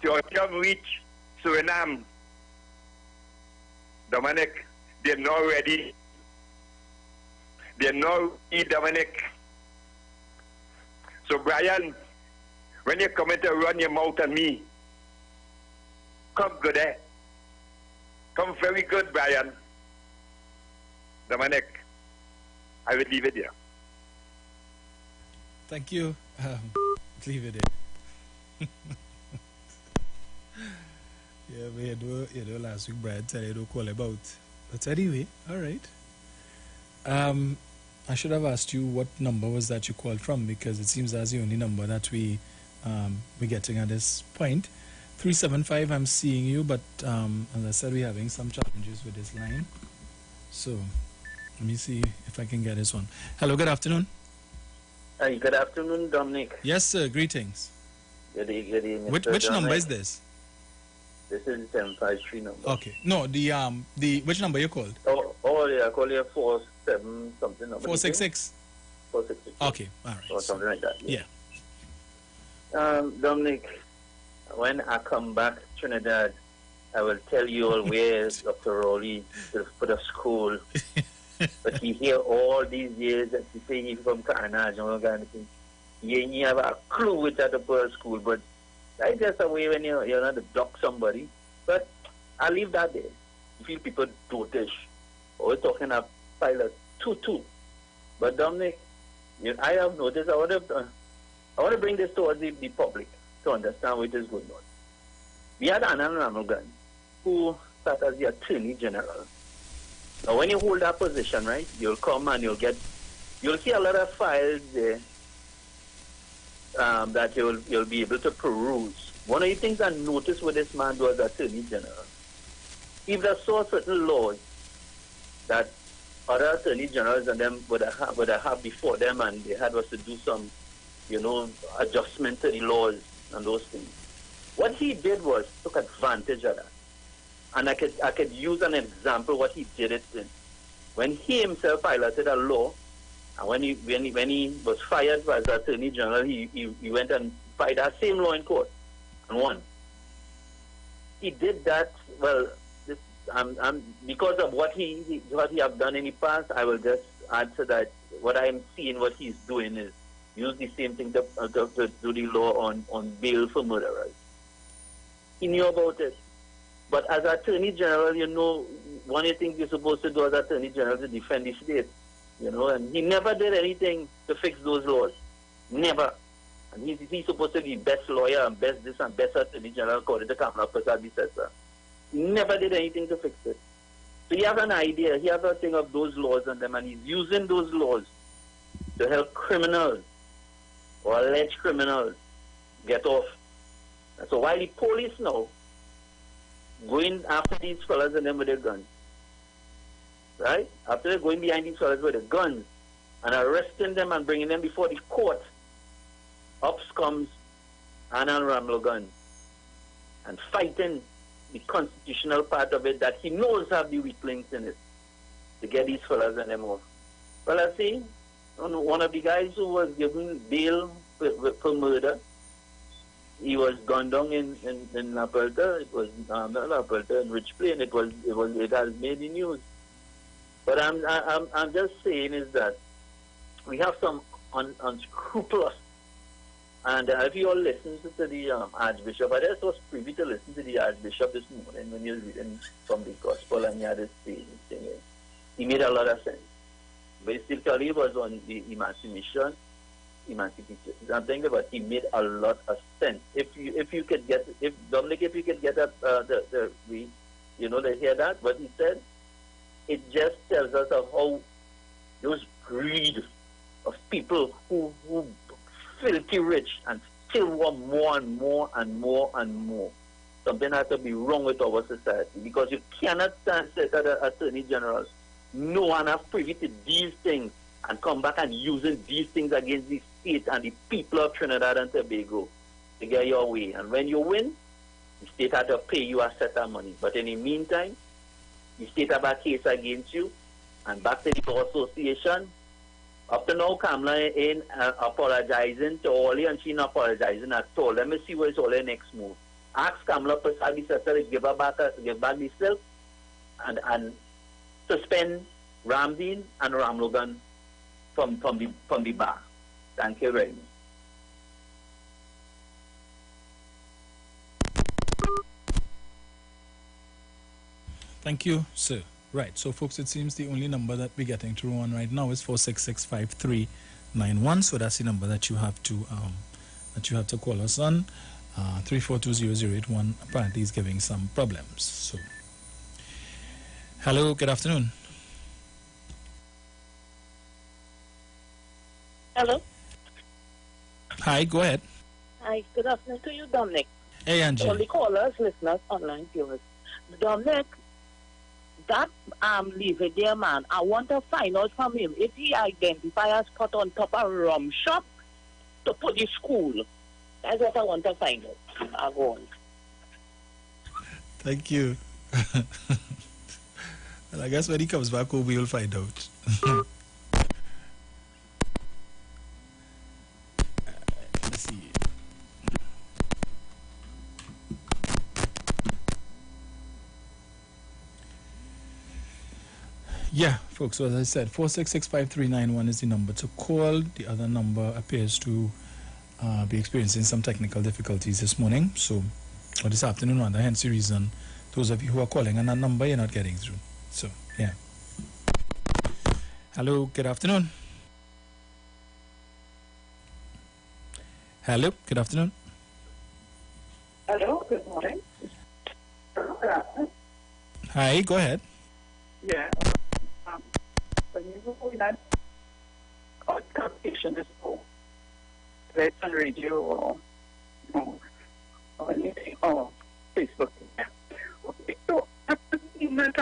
To reach Suriname. Dominic, they're not ready. They're not ready, Dominic. So, Brian, when you come in to run your mouth on me, come good, eh? Come very good, Brian. Dominic, I will leave it there. Thank you. Leave it there. Yeah, we had last week, Brian said I don't call about. But anyway, all right. I should have asked you what number was that you called from, because it seems that's the only number that we're getting at this point. 375, I'm seeing you, but as I said, we're having some challenges with this line. So let me see if I can get this one. Hello, good afternoon. Hi, good afternoon, Dominic. Yes, sir. Greetings. Good evening, Which number is this? This is 753 number. Okay. No, the which number you called? Oh yeah, I call you 47 something number. 466. 466. Okay, all right. Or something like that. Yeah. Dominic, when I come back to Trinidad, I will tell you all where Dr. Rowley will put a school. But he hear all these years that he say he's from Carnage and all kind of thing. You have a clue which are the poor school, but that's just a way when you're not to block somebody. But I'll leave that there. You feel people dotish. We're talking about pilot 2-2. But Dominic, I have noticed, I want to bring this towards the public to understand what is going on. We had Anand Ramugan, who sat as the Attorney General. Now, when you hold that position, right, you'll come and you'll see a lot of files there that you'll be able to peruse. One of the things I noticed with this man was Attorney General. If they saw certain laws that other Attorney Generals and them would have before them, and they had was to do some, adjustment to the laws and those things. What he did was took advantage of that. And I could use an example what he did it in. When he himself piloted a law, and when he was fired as Attorney General, he went and filed that same law in court and won. He did that, well, because of what he have done in the past, I will just add to that. What I'm seeing, what he's doing is use the same thing to do the law on bail for murderers. He knew about it. But as Attorney General, one of the things you're supposed to do as Attorney General is to defend the state, and he never did anything to fix those laws. Never. And he's supposed to be best lawyer and best this and best Attorney General according to Kamala Prasad Bissessa. He never did anything to fix it. So he has an idea, he has a thing of those laws on them, and he's using those laws to help criminals or alleged criminals get off. And so while the police now going after these fellas and them with their guns, right? After they're going behind these fellas with their guns and arresting them and bringing them before the court, up comes Anand Ramlogan and fighting the constitutional part of it that he knows have the weak links in it to get these fellas and them off. Well, I see one of the guys who was given bail for murder, he was gunned down in La Puerta. It was not La Puerta, in Rich Plain. It has made the news. But I'm just saying is that we have some unscrupulous. And if you all listen to the Archbishop, I just was privy to listen to the Archbishop this morning when he was reading from the Gospel, and he had this thing. He made a lot of sense. Basically, it was on the emancipation. I'm thinking about he made a lot of sense. If you could get Dominic, if you could get up to hear that what he said, it just tells us of how those greed of people who filthy rich and still want more and more and more and more. Something has to be wrong with our society, because you cannot stand at the Attorney General. No one has privy to these things and come back and using these things against the state and the people of Trinidad and Tobago to get your way. And when you win, the state had to pay you a set of money. But in the meantime, the state have a case against you, and back to the Bar Association. Up to now, Kamala ain't apologizing to Oli, and she not apologizing at all. Let me see what is all her next move. Ask Kamala Prasad Bissessa to give back the silk and suspend Ramdeen and Ramlogan from the bar. Thank you very much. Thank you, sir. Right, so folks, it seems the only number that we're getting through on right now is 466-5391. So that's the number that you have to call us on. 3420081 apparently is giving some problems. So, hello, good afternoon. Hello. Hi, go ahead. Hi, good afternoon to you, Dominic. Hey, Angie. Only callers, listeners, online viewers. Dominic, that leave it there, man. I want to find out from him if he identify a spot on top of rum shop to put the school. That's what I want to find out. I'll go on. Thank you. Well, I guess when he comes back home, we'll find out. Let's see. Yeah, folks, so as I said, 4665391 is the number to call. The other number appears to be experiencing some technical difficulties this morning, or this afternoon rather, hence the reason those of you who are calling on that number, you're not getting through. So, yeah. Hello, good afternoon. Hello, good afternoon. Hello, good morning. Hi, go ahead. Yeah. When you go in that conversation is so right on radio or anything or Facebook. Yeah. Okay, so after seeing that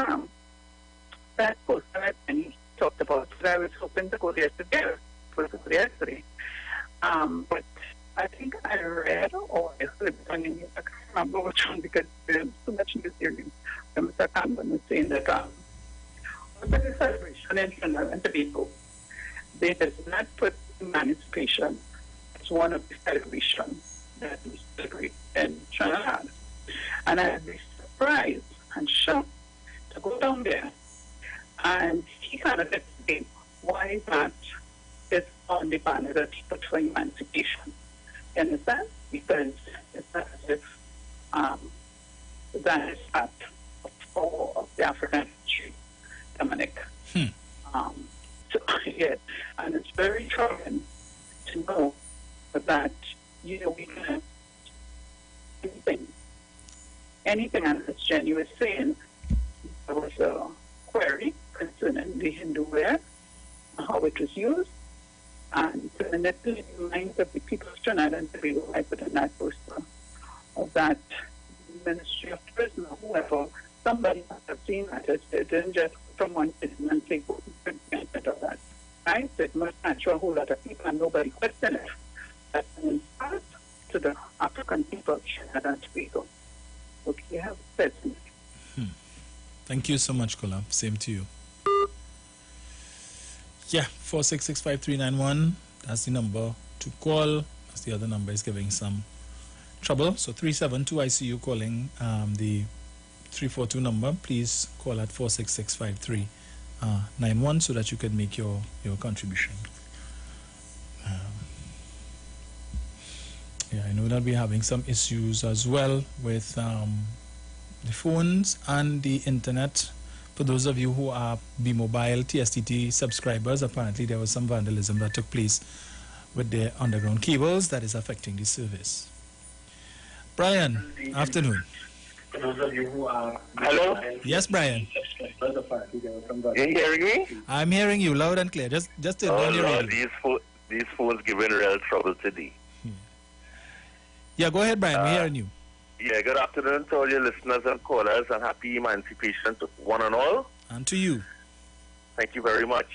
post that Penny talked about, I was hoping to go there yesterday. But I think I read or I heard something, I can't remember which one because there's so much in this area. Mr. Campbell was saying that the celebration in Trinidad and Tobago, they did not put emancipation as one of the celebrations that we celebrate in Trinidad. And I'd be surprised and shocked to go down there and he kind of explained why that is on the banner that he put for emancipation. You understand? Because it's as if that is part of the African history, Dominic. So, yeah, and it's very troubling to know that, we can anything, and as Jenny was saying, there was a query concerning the Hindu wear, how it was used, and to manipulate the minds of the people of Trinidad and Tobago, I put in that poster of that Ministry of Tourism or whoever, somebody must have seen that. It didn't just from one citizen and say, go and of that. Right? So it must answer a whole lot of people and nobody questioned it. That's an insult to the African people of Trinidad and Tobago. Okay, you have said something. Thank you so much, Kola. Same to you. Yeah, 4665391. That's the number to call. As the other number is giving some trouble. So 372, I see you calling the 342 number. Please call at 4665391 so that you can make your contribution. Yeah, I know that we're having some issues as well with the phones and the internet. For those of you who are B-Mobile TSTT subscribers, apparently there was some vandalism that took place with their underground cables that is affecting the service. Brian, afternoon. For those of you who are... Hello? Yes, Brian. You hearing me? I'm hearing you loud and clear. Just turn down your radio. These phones giving real trouble today. Yeah, go ahead, Brian. We're hearing you. Yeah, good afternoon to all your listeners and callers, and happy emancipation to one and all. And to you. Thank you very much.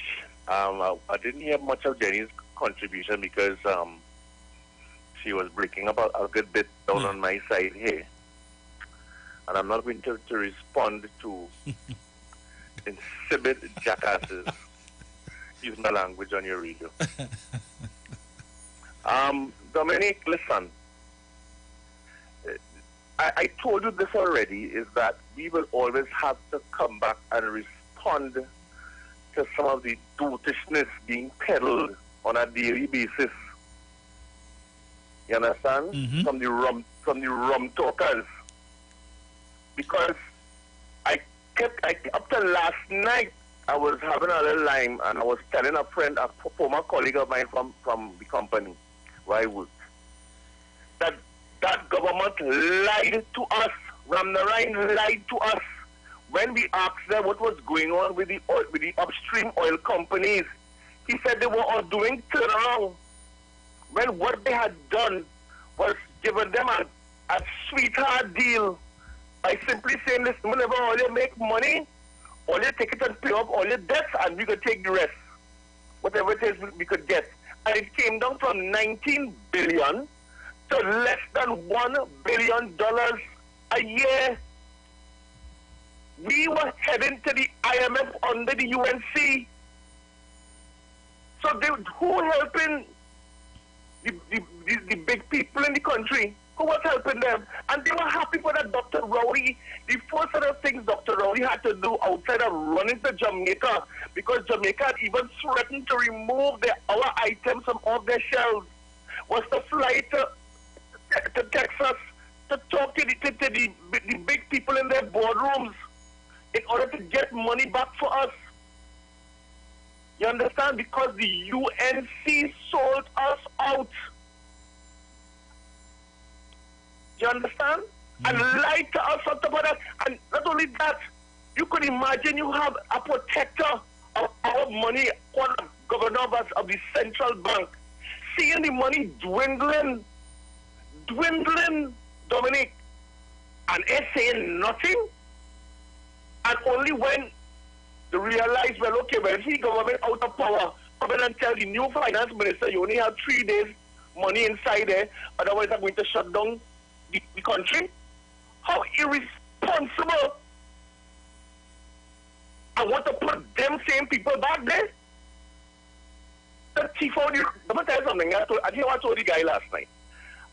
I didn't hear much of Jenny's contribution because she was breaking up a good bit down on my side here. And I'm not going to respond to insipid jackasses using the language on your radio. Dominic, listen. I told you this already, is that we will always have to come back and respond to some of the dotishness being peddled on a daily basis. You understand? From the rum talkers. Because up to last night, I was having a little line and I was telling a friend, a former colleague of mine from the company where I worked, that government lied to us. Ramnarayan lied to us when we asked them what was going on with the upstream oil companies. He said they were all doing turnaround when what they had done was given them a a sweetheart deal by simply saying, listen, whenever all you make money, all you take it and pay off all your debts, and we could take the rest, whatever it is we could get. And it came down from 19 billion to less than $1 billion a year. We were heading to the IMF under the UNC. So who helping the big people in the country? Who was helping them? And they were happy for that. Dr. Rowley, the first set of things Dr. Rowley had to do outside of running to Jamaica, because Jamaica had even threatened to remove our items from off their shelves, was to fly to Texas to talk to the big people in their boardrooms in order to get money back for us. You understand? Because the UNC sold us out. You understand? And lied to us on top of that. And not only that, you could imagine you have a protector of our money, one governor of the central bank, seeing the money dwindling, Dominic, and it's saying nothing. And only when they realize, well, okay, when the government out of power, come in and tell the new finance minister, you only have 3 days money inside there, otherwise I'm going to shut down the country. How irresponsible. I want to put them same people back there. The chief of the, let me tell you something. I think I told the guy last night.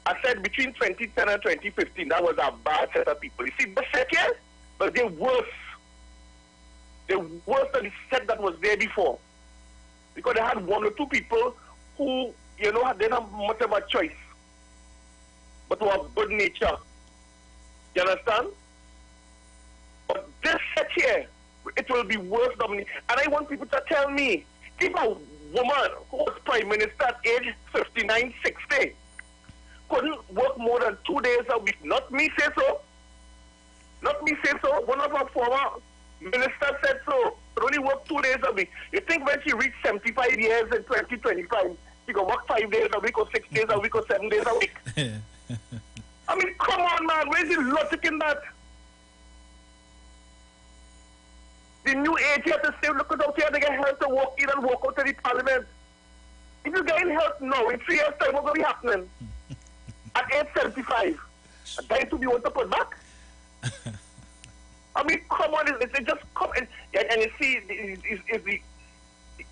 I said between 2010 and 2015, that was a bad set of people. You see, the second, but they're worse. They're worse than the set that was there before. Because they had 1 or 2 people who, you know, didn't have much of a choice, but were good nature. You understand? But this set here, it will be worse, Dominic. And I want people to tell me, if a woman who was prime minister at age 59, 60, couldn't work more than 2 days a week, not me say so. Not me say so. One of our former ministers said so. Could only work 2 days a week. You think when she reached 75 years in 2025, she could work 5 days a week or 6 days a week or 7 days a week? I mean, come on, man. Where's the logic in that? The new age here to say, look out here, they get help to walk in and walk out to the parliament. If you get help now, in 3 years' time, what's going to be happening? At age 75, a guy to be want to put back? I mean, come on, it just come and you see,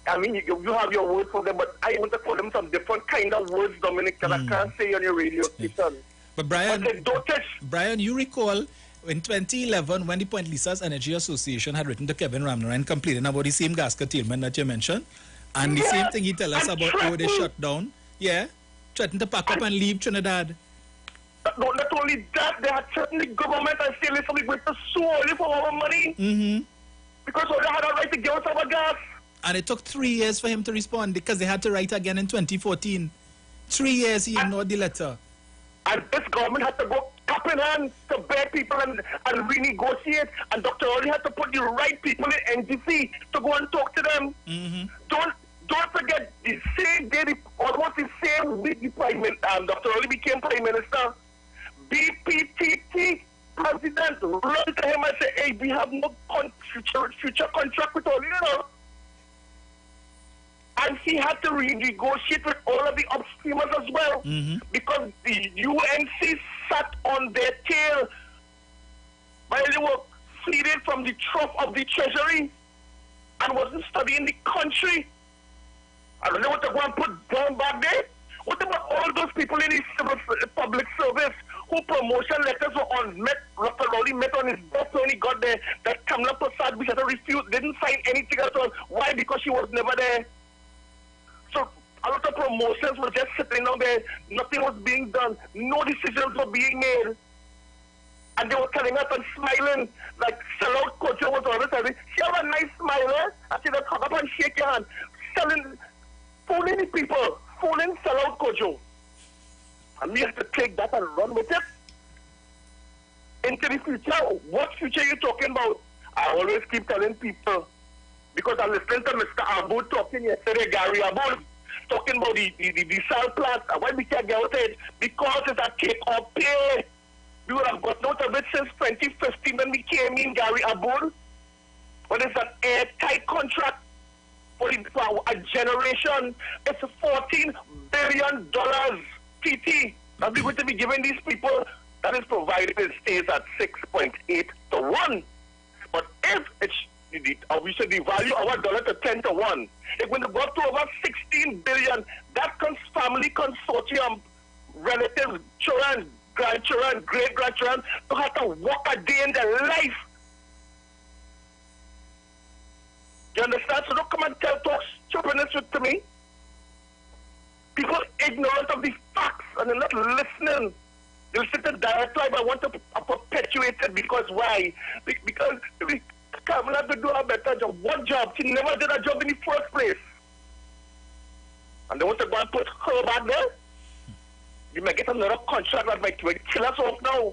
I mean, you have your words for them, but I want to call them some different kind of words, Dominic, that I can't say on your radio station. But Brian, you recall in 2011 when the Point Lisa's Energy Association had written to Kevin Ramnaran complaining about the same gas curtailment that you mentioned, and the same thing he tell us about how they shut down, threatened to pack up and leave Trinidad. Not only that, they had threatened the government and say, listen, we're going to sue only for our money. Because they had a right to give us our gas. And it took 3 years for him to respond because they had to write again in 2014. 3 years he ignored the letter. And this government had to go cap in hand to beg people and renegotiate. And Dr. Oli had to put the right people in NGC to go and talk to them. Don't forget, the same day, almost the same week, Dr. Oli became Prime Minister, BPTT president run to him and say, hey, we have no future contract with all, you know. And he had to renegotiate with all of the upstreamers as well, because the UNC sat on their tail while they were feeding from the trough of the treasury and wasn't studying the country. I don't know what to go and put down back there. What about all those people in the public service who promotion letters were unmet? Dr. Rowley met on his death when he got there. That Kamala Prasad, which had to refuse, didn't sign anything at all. Why? Because she was never there. So a lot of promotions were just sitting down there. Nothing was being done. No decisions were being made. And they were telling us and smiling like sellout Kojo was always telling me, she have a nice smile, eh? And she would come up and shake your hand. Fooling the people, fooling sellout Kojo. And we have to take that and run with it into the future. What future are you talking about? I always keep telling people, because I listened to Mr. Abud talking yesterday, Gary Abud, talking about the cell plant. And why we can't get out of it? Because it's a take or pay. We would have gotten out of it since 2015 when we came in, Gary Abur. But it's an airtight contract for a generation. It's $14 billion, PT, that we're going to be giving these people. That is provided it stays at 6.8 to 1. But if we should devalue our dollar to 10 to 1, it's going to go to over 16 billion. That family consortium, relatives, children, grandchildren, great-grandchildren, to have to walk a day in their life. You understand? So don't come and talk stupidness to me. People ignorant of the facts and they're not listening. They'll sit in direct life. I want to perpetuate it because why? Because we can't have to do a better job. What job? She never did a job in the first place. And they want to go and put her back there. You might get another contract that might kill us off now.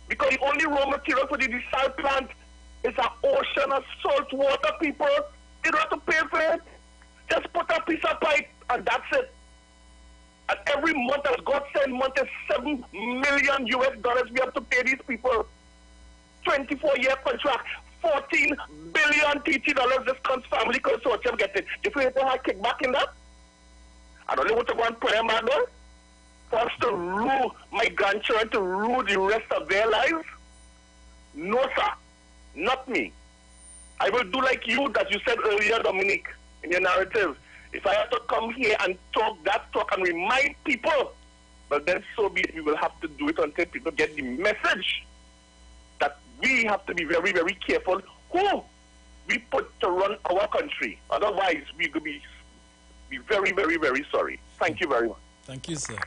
Because the only raw material for the desal plant is an ocean of salt water, people. They don't have to pay for it. Just put a piece of pipe and that's it. And every month, as God said, month is $7 million US we have to pay these people. 24-year contract, $14 billion TT dollars this family consortium getting. If we have to have kickback in that, I don't know what to go and put them back there. For us to rule my grandchildren, to rule the rest of their lives? No, sir. Not me. I will do like you, that you said earlier, Dominique, in your narrative. If I have to come here and talk that talk and remind people, but then so be it. We will have to do it until people get the message that we have to be very, very careful who we put to run our country. Otherwise, we could be very, very, very sorry. Thank you very much. Thank you, sir.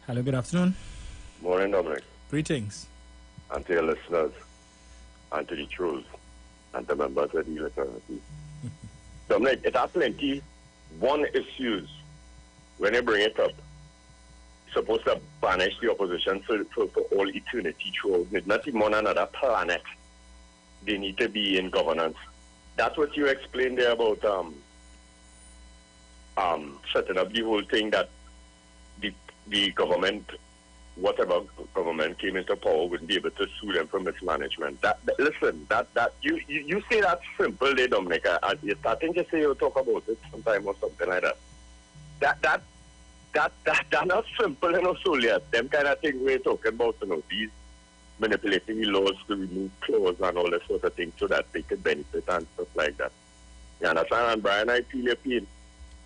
Hello, good afternoon. Morning, Dominic. Greetings. And to your listeners, and to the trolls, and the members of the fraternity. Dominic, it has plenty one issues when you bring it up. Supposed to banish the opposition for all eternity throughout. It's not even on another planet. They need to be in governance. That's what you explained there about setting up the whole thing that the government, whatever government came into power, wouldn't be able to sue them for mismanagement. Listen, you say that's simple, there, Dominic. You're starting to say you'll talk about it sometime or something like that. That's not simple enough, so yet. Them kind of thing we're talking about, these manipulating the laws to remove clause and all that sort of thing so that they could benefit and stuff like that. You understand? And Brian, I feel your pain.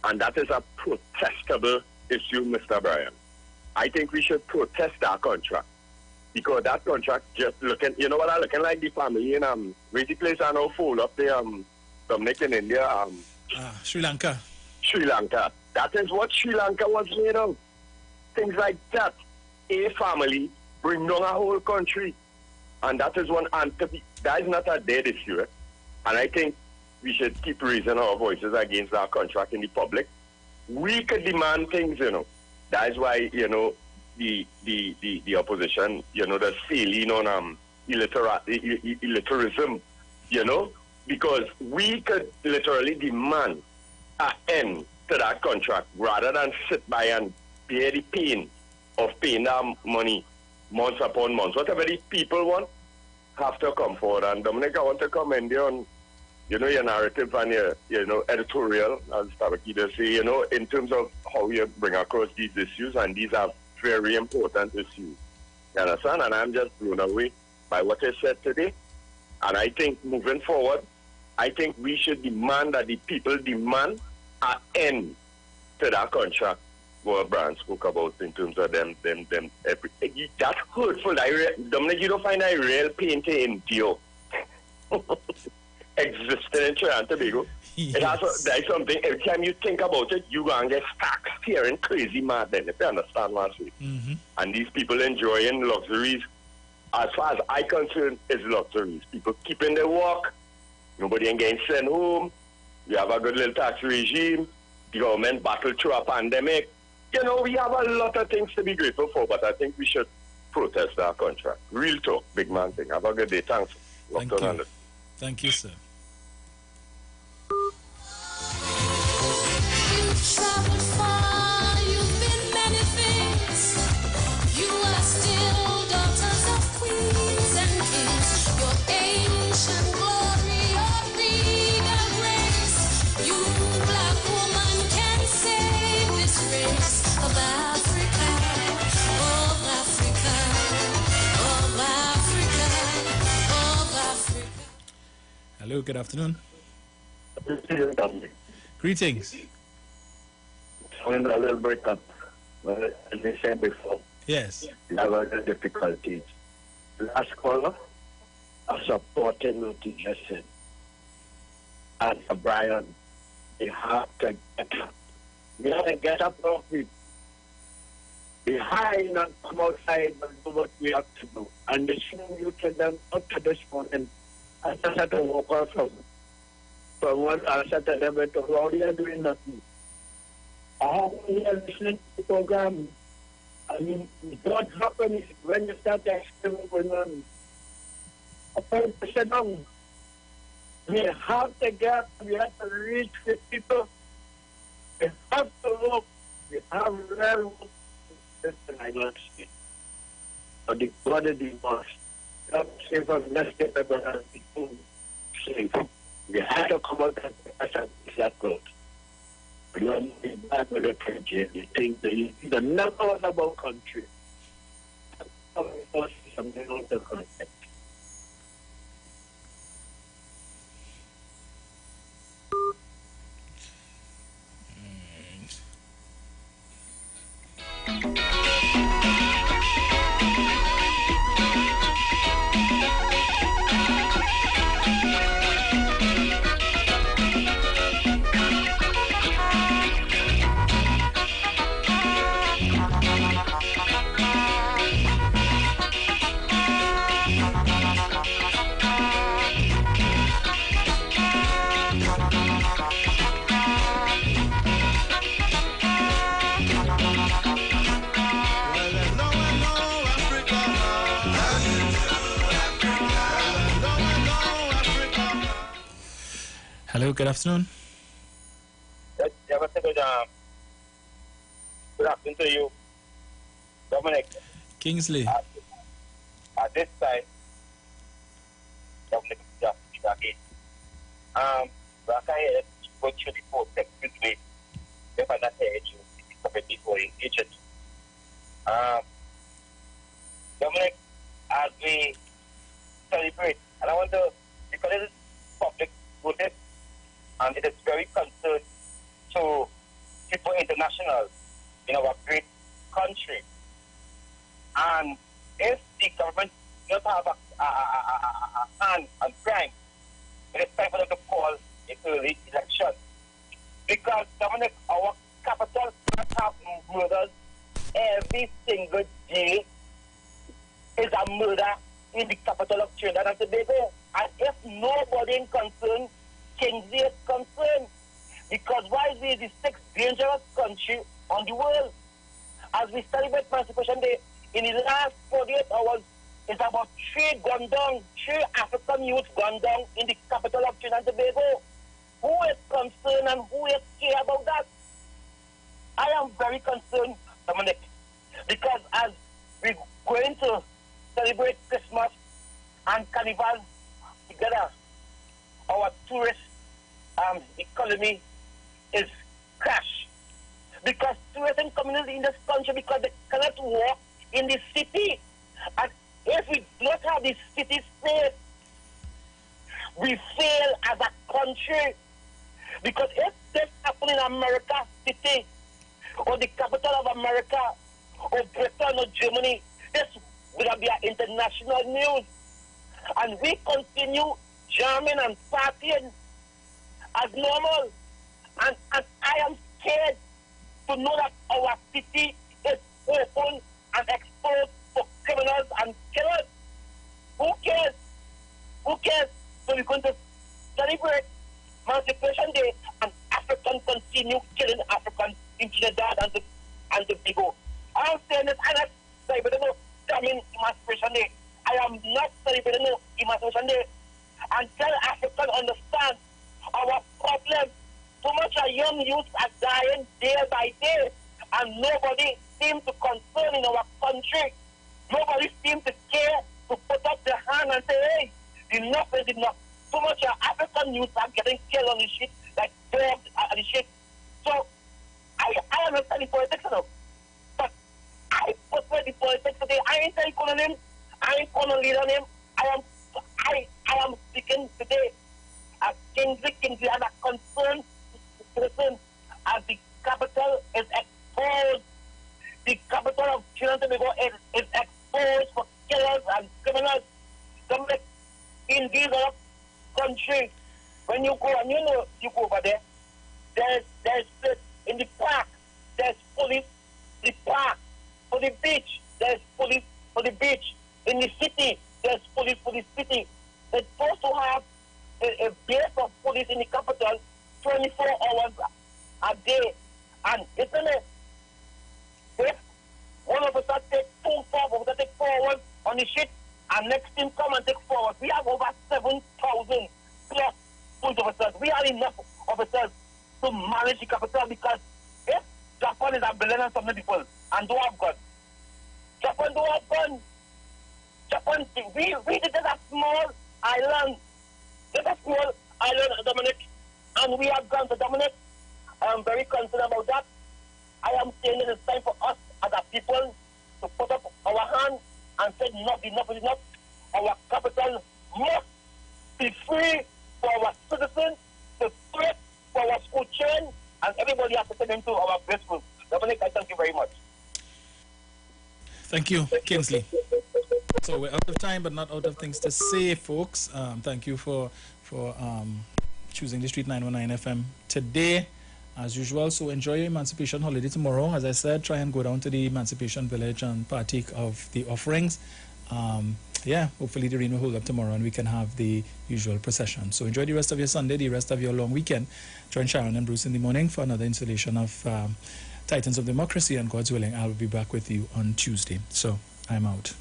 And that is a protestable issue, Mr. Brian. I think we should protest that contract. Because that contract just looking, you know what I'm looking like, the family in where's the place I know full up there, Dominic in India, Sri Lanka. Sri Lanka. That is what Sri Lanka was made of. Things like that. A family bring down a whole country. And that is one that is not a dead issue. Eh? And I think we should keep raising our voices against that contract in the public. We could demand things, That is why, the opposition, they're sailing on illiteratism, because we could literally demand an end to that contract rather than sit by and bear the pain of paying that money months upon months. Whatever the people want, have to come forward. And Dominic, I want to commend you on, your narrative and your, editorial, as Tabaki does say, in terms of how you bring across these issues, and these are very important issue. You understand? And I'm just blown away by what I said today. And I think moving forward, I think we should demand that the people demand an end to that contract what Brian spoke about in terms of them every, that's hurtful. Dominic, you don't find that real pain to endure. Existing in Trinidad and Tobago. Yes. There's something, every time you think about it, you're going to get stuck staring crazy mad then, if you understand what I'm saying. And these people enjoying luxuries, as far as I'm concerned, is luxuries. People keeping their work, nobody ain't getting sent home, we have a good little tax regime, the government battled through a pandemic. You know, we have a lot of things to be grateful for, but I think we should protest our contract. Real talk, big man thing. Have a good day. Thanks. Thank you. Thank you, sir. Traveled far, you've been many things. You are still daughters of queens and kings. Your ancient glory, your regal grace. You, black woman, can save this race of Africa, of Africa, of Africa, of Africa. Hello, good afternoon. Greetings. When a little breakup, as I said before, yes, you have other difficulties. Last caller, I supported what you just said. As a Brian, you have to get up. You have to get up off it. Be high and come outside and do what we have to do. And the same you tell them up to this morning. I just had to walk out from one answer to them, but how they are doing nothing. I have here listening to the program. I mean, what happens when you start asking going on? A person down. We have to get, we have to reach the people. We have to look. We have real work. Listen, I don't see. But the God of the most. God save us, let's get the brother people safe. We have to come out and that growth. You are back with the country. You think that the number one about country. Something on the concept. Hello, good afternoon. Good afternoon to you, Dominic. Kingsley. At this time, Dominic just again. But I hear go through the whole text quickly. If I'm not hearing you, it's a before in Egypt. Dominic, as we celebrate, and I want to, because it is public notice, and it is very concerned to people international in our great country. And if the government does have a hand on crime, it is time for them to call an early election. Because, Dominic, our capital have murders every single day. Is a murder in the capital of Trinidad and Tobago. And if nobody is concerned, Kingsley is concerned. Because while we are the sixth dangerous country on the world, as we celebrate Emancipation Day, in the last 48 hours, it's about 3 African youths gone down in the capital of Trinidad and Tobago. Who is concerned and who is care about that? I am very concerned, Dominic, because as we're going to celebrate Christmas and Carnival together, our tourist economy is crashed because certain communities in this country, because they cannot walk in the city. And if we do not have the city safe, we fail as a country. Because if this happens in America City, or the capital of America, or Britain or Germany, this will be an international news. And we continue jamming and partying as normal. And I am scared to know that our city is open and exposed for criminals and killers. Who cares? Who cares? So we're going to celebrate Emancipation Day, and Africans continue killing Africans in Trinidad and Tobago. I'm saying this, I'm not celebrating no damn Emancipation Day. I am not celebrating no Emancipation Day. Until Africans understand our problem. So much of young youth are dying day by day, and nobody seems to concern in our country. Nobody seems to care to put up their hand and say, hey, enough is enough. So much of African youth are getting killed on the shit, like dogs on the shit. So I understand the politics enough. But I prefer the politics today. I ain't saying calling him. I ain't calling lead on him. I am speaking today as Kingsley as a concerned person, as the capital is exposed. The capital of Trinidad and Tobago is exposed for killers and criminals. Somebody in these other countries, when you go, and you know you go over there, there's in the park, there's police, the park, for the beach, there's police for the beach. In the city, there's police for the city. They're supposed to have a base of police in the capital 24 hours a day. And isn't it? If one of us take 2 hours on the ship, and next team come and take 4 hours, we have over 7,000 plus police officers. We have enough officers to manage the capital, because if Japan is a billion and something people and don't have guns, Japan don't have guns. Japan, we did a small island. Just a small island, Dominic, and we have guns. So Dominic, I am very concerned about that. I am saying it is time for us as a people to put up our hand and say enough is enough. Our capital must be free for our citizens, to free for our school children, and everybody has to send them to our best school. Dominic, I thank you very much. Thank you, Kingsley. So we're out of time, but not out of things to say, folks. Thank you for choosing the Street 919 FM today, as usual. So enjoy your Emancipation holiday tomorrow. As I said, try and go down to the Emancipation Village and partake of the offerings. Yeah, hopefully the rain will hold up tomorrow and we can have the usual procession. So enjoy the rest of your Sunday, the rest of your long weekend. Join Sharon and Bruce in the morning for another installation of Titans of Democracy, and God's willing, I'll be back with you on Tuesday. So I'm out.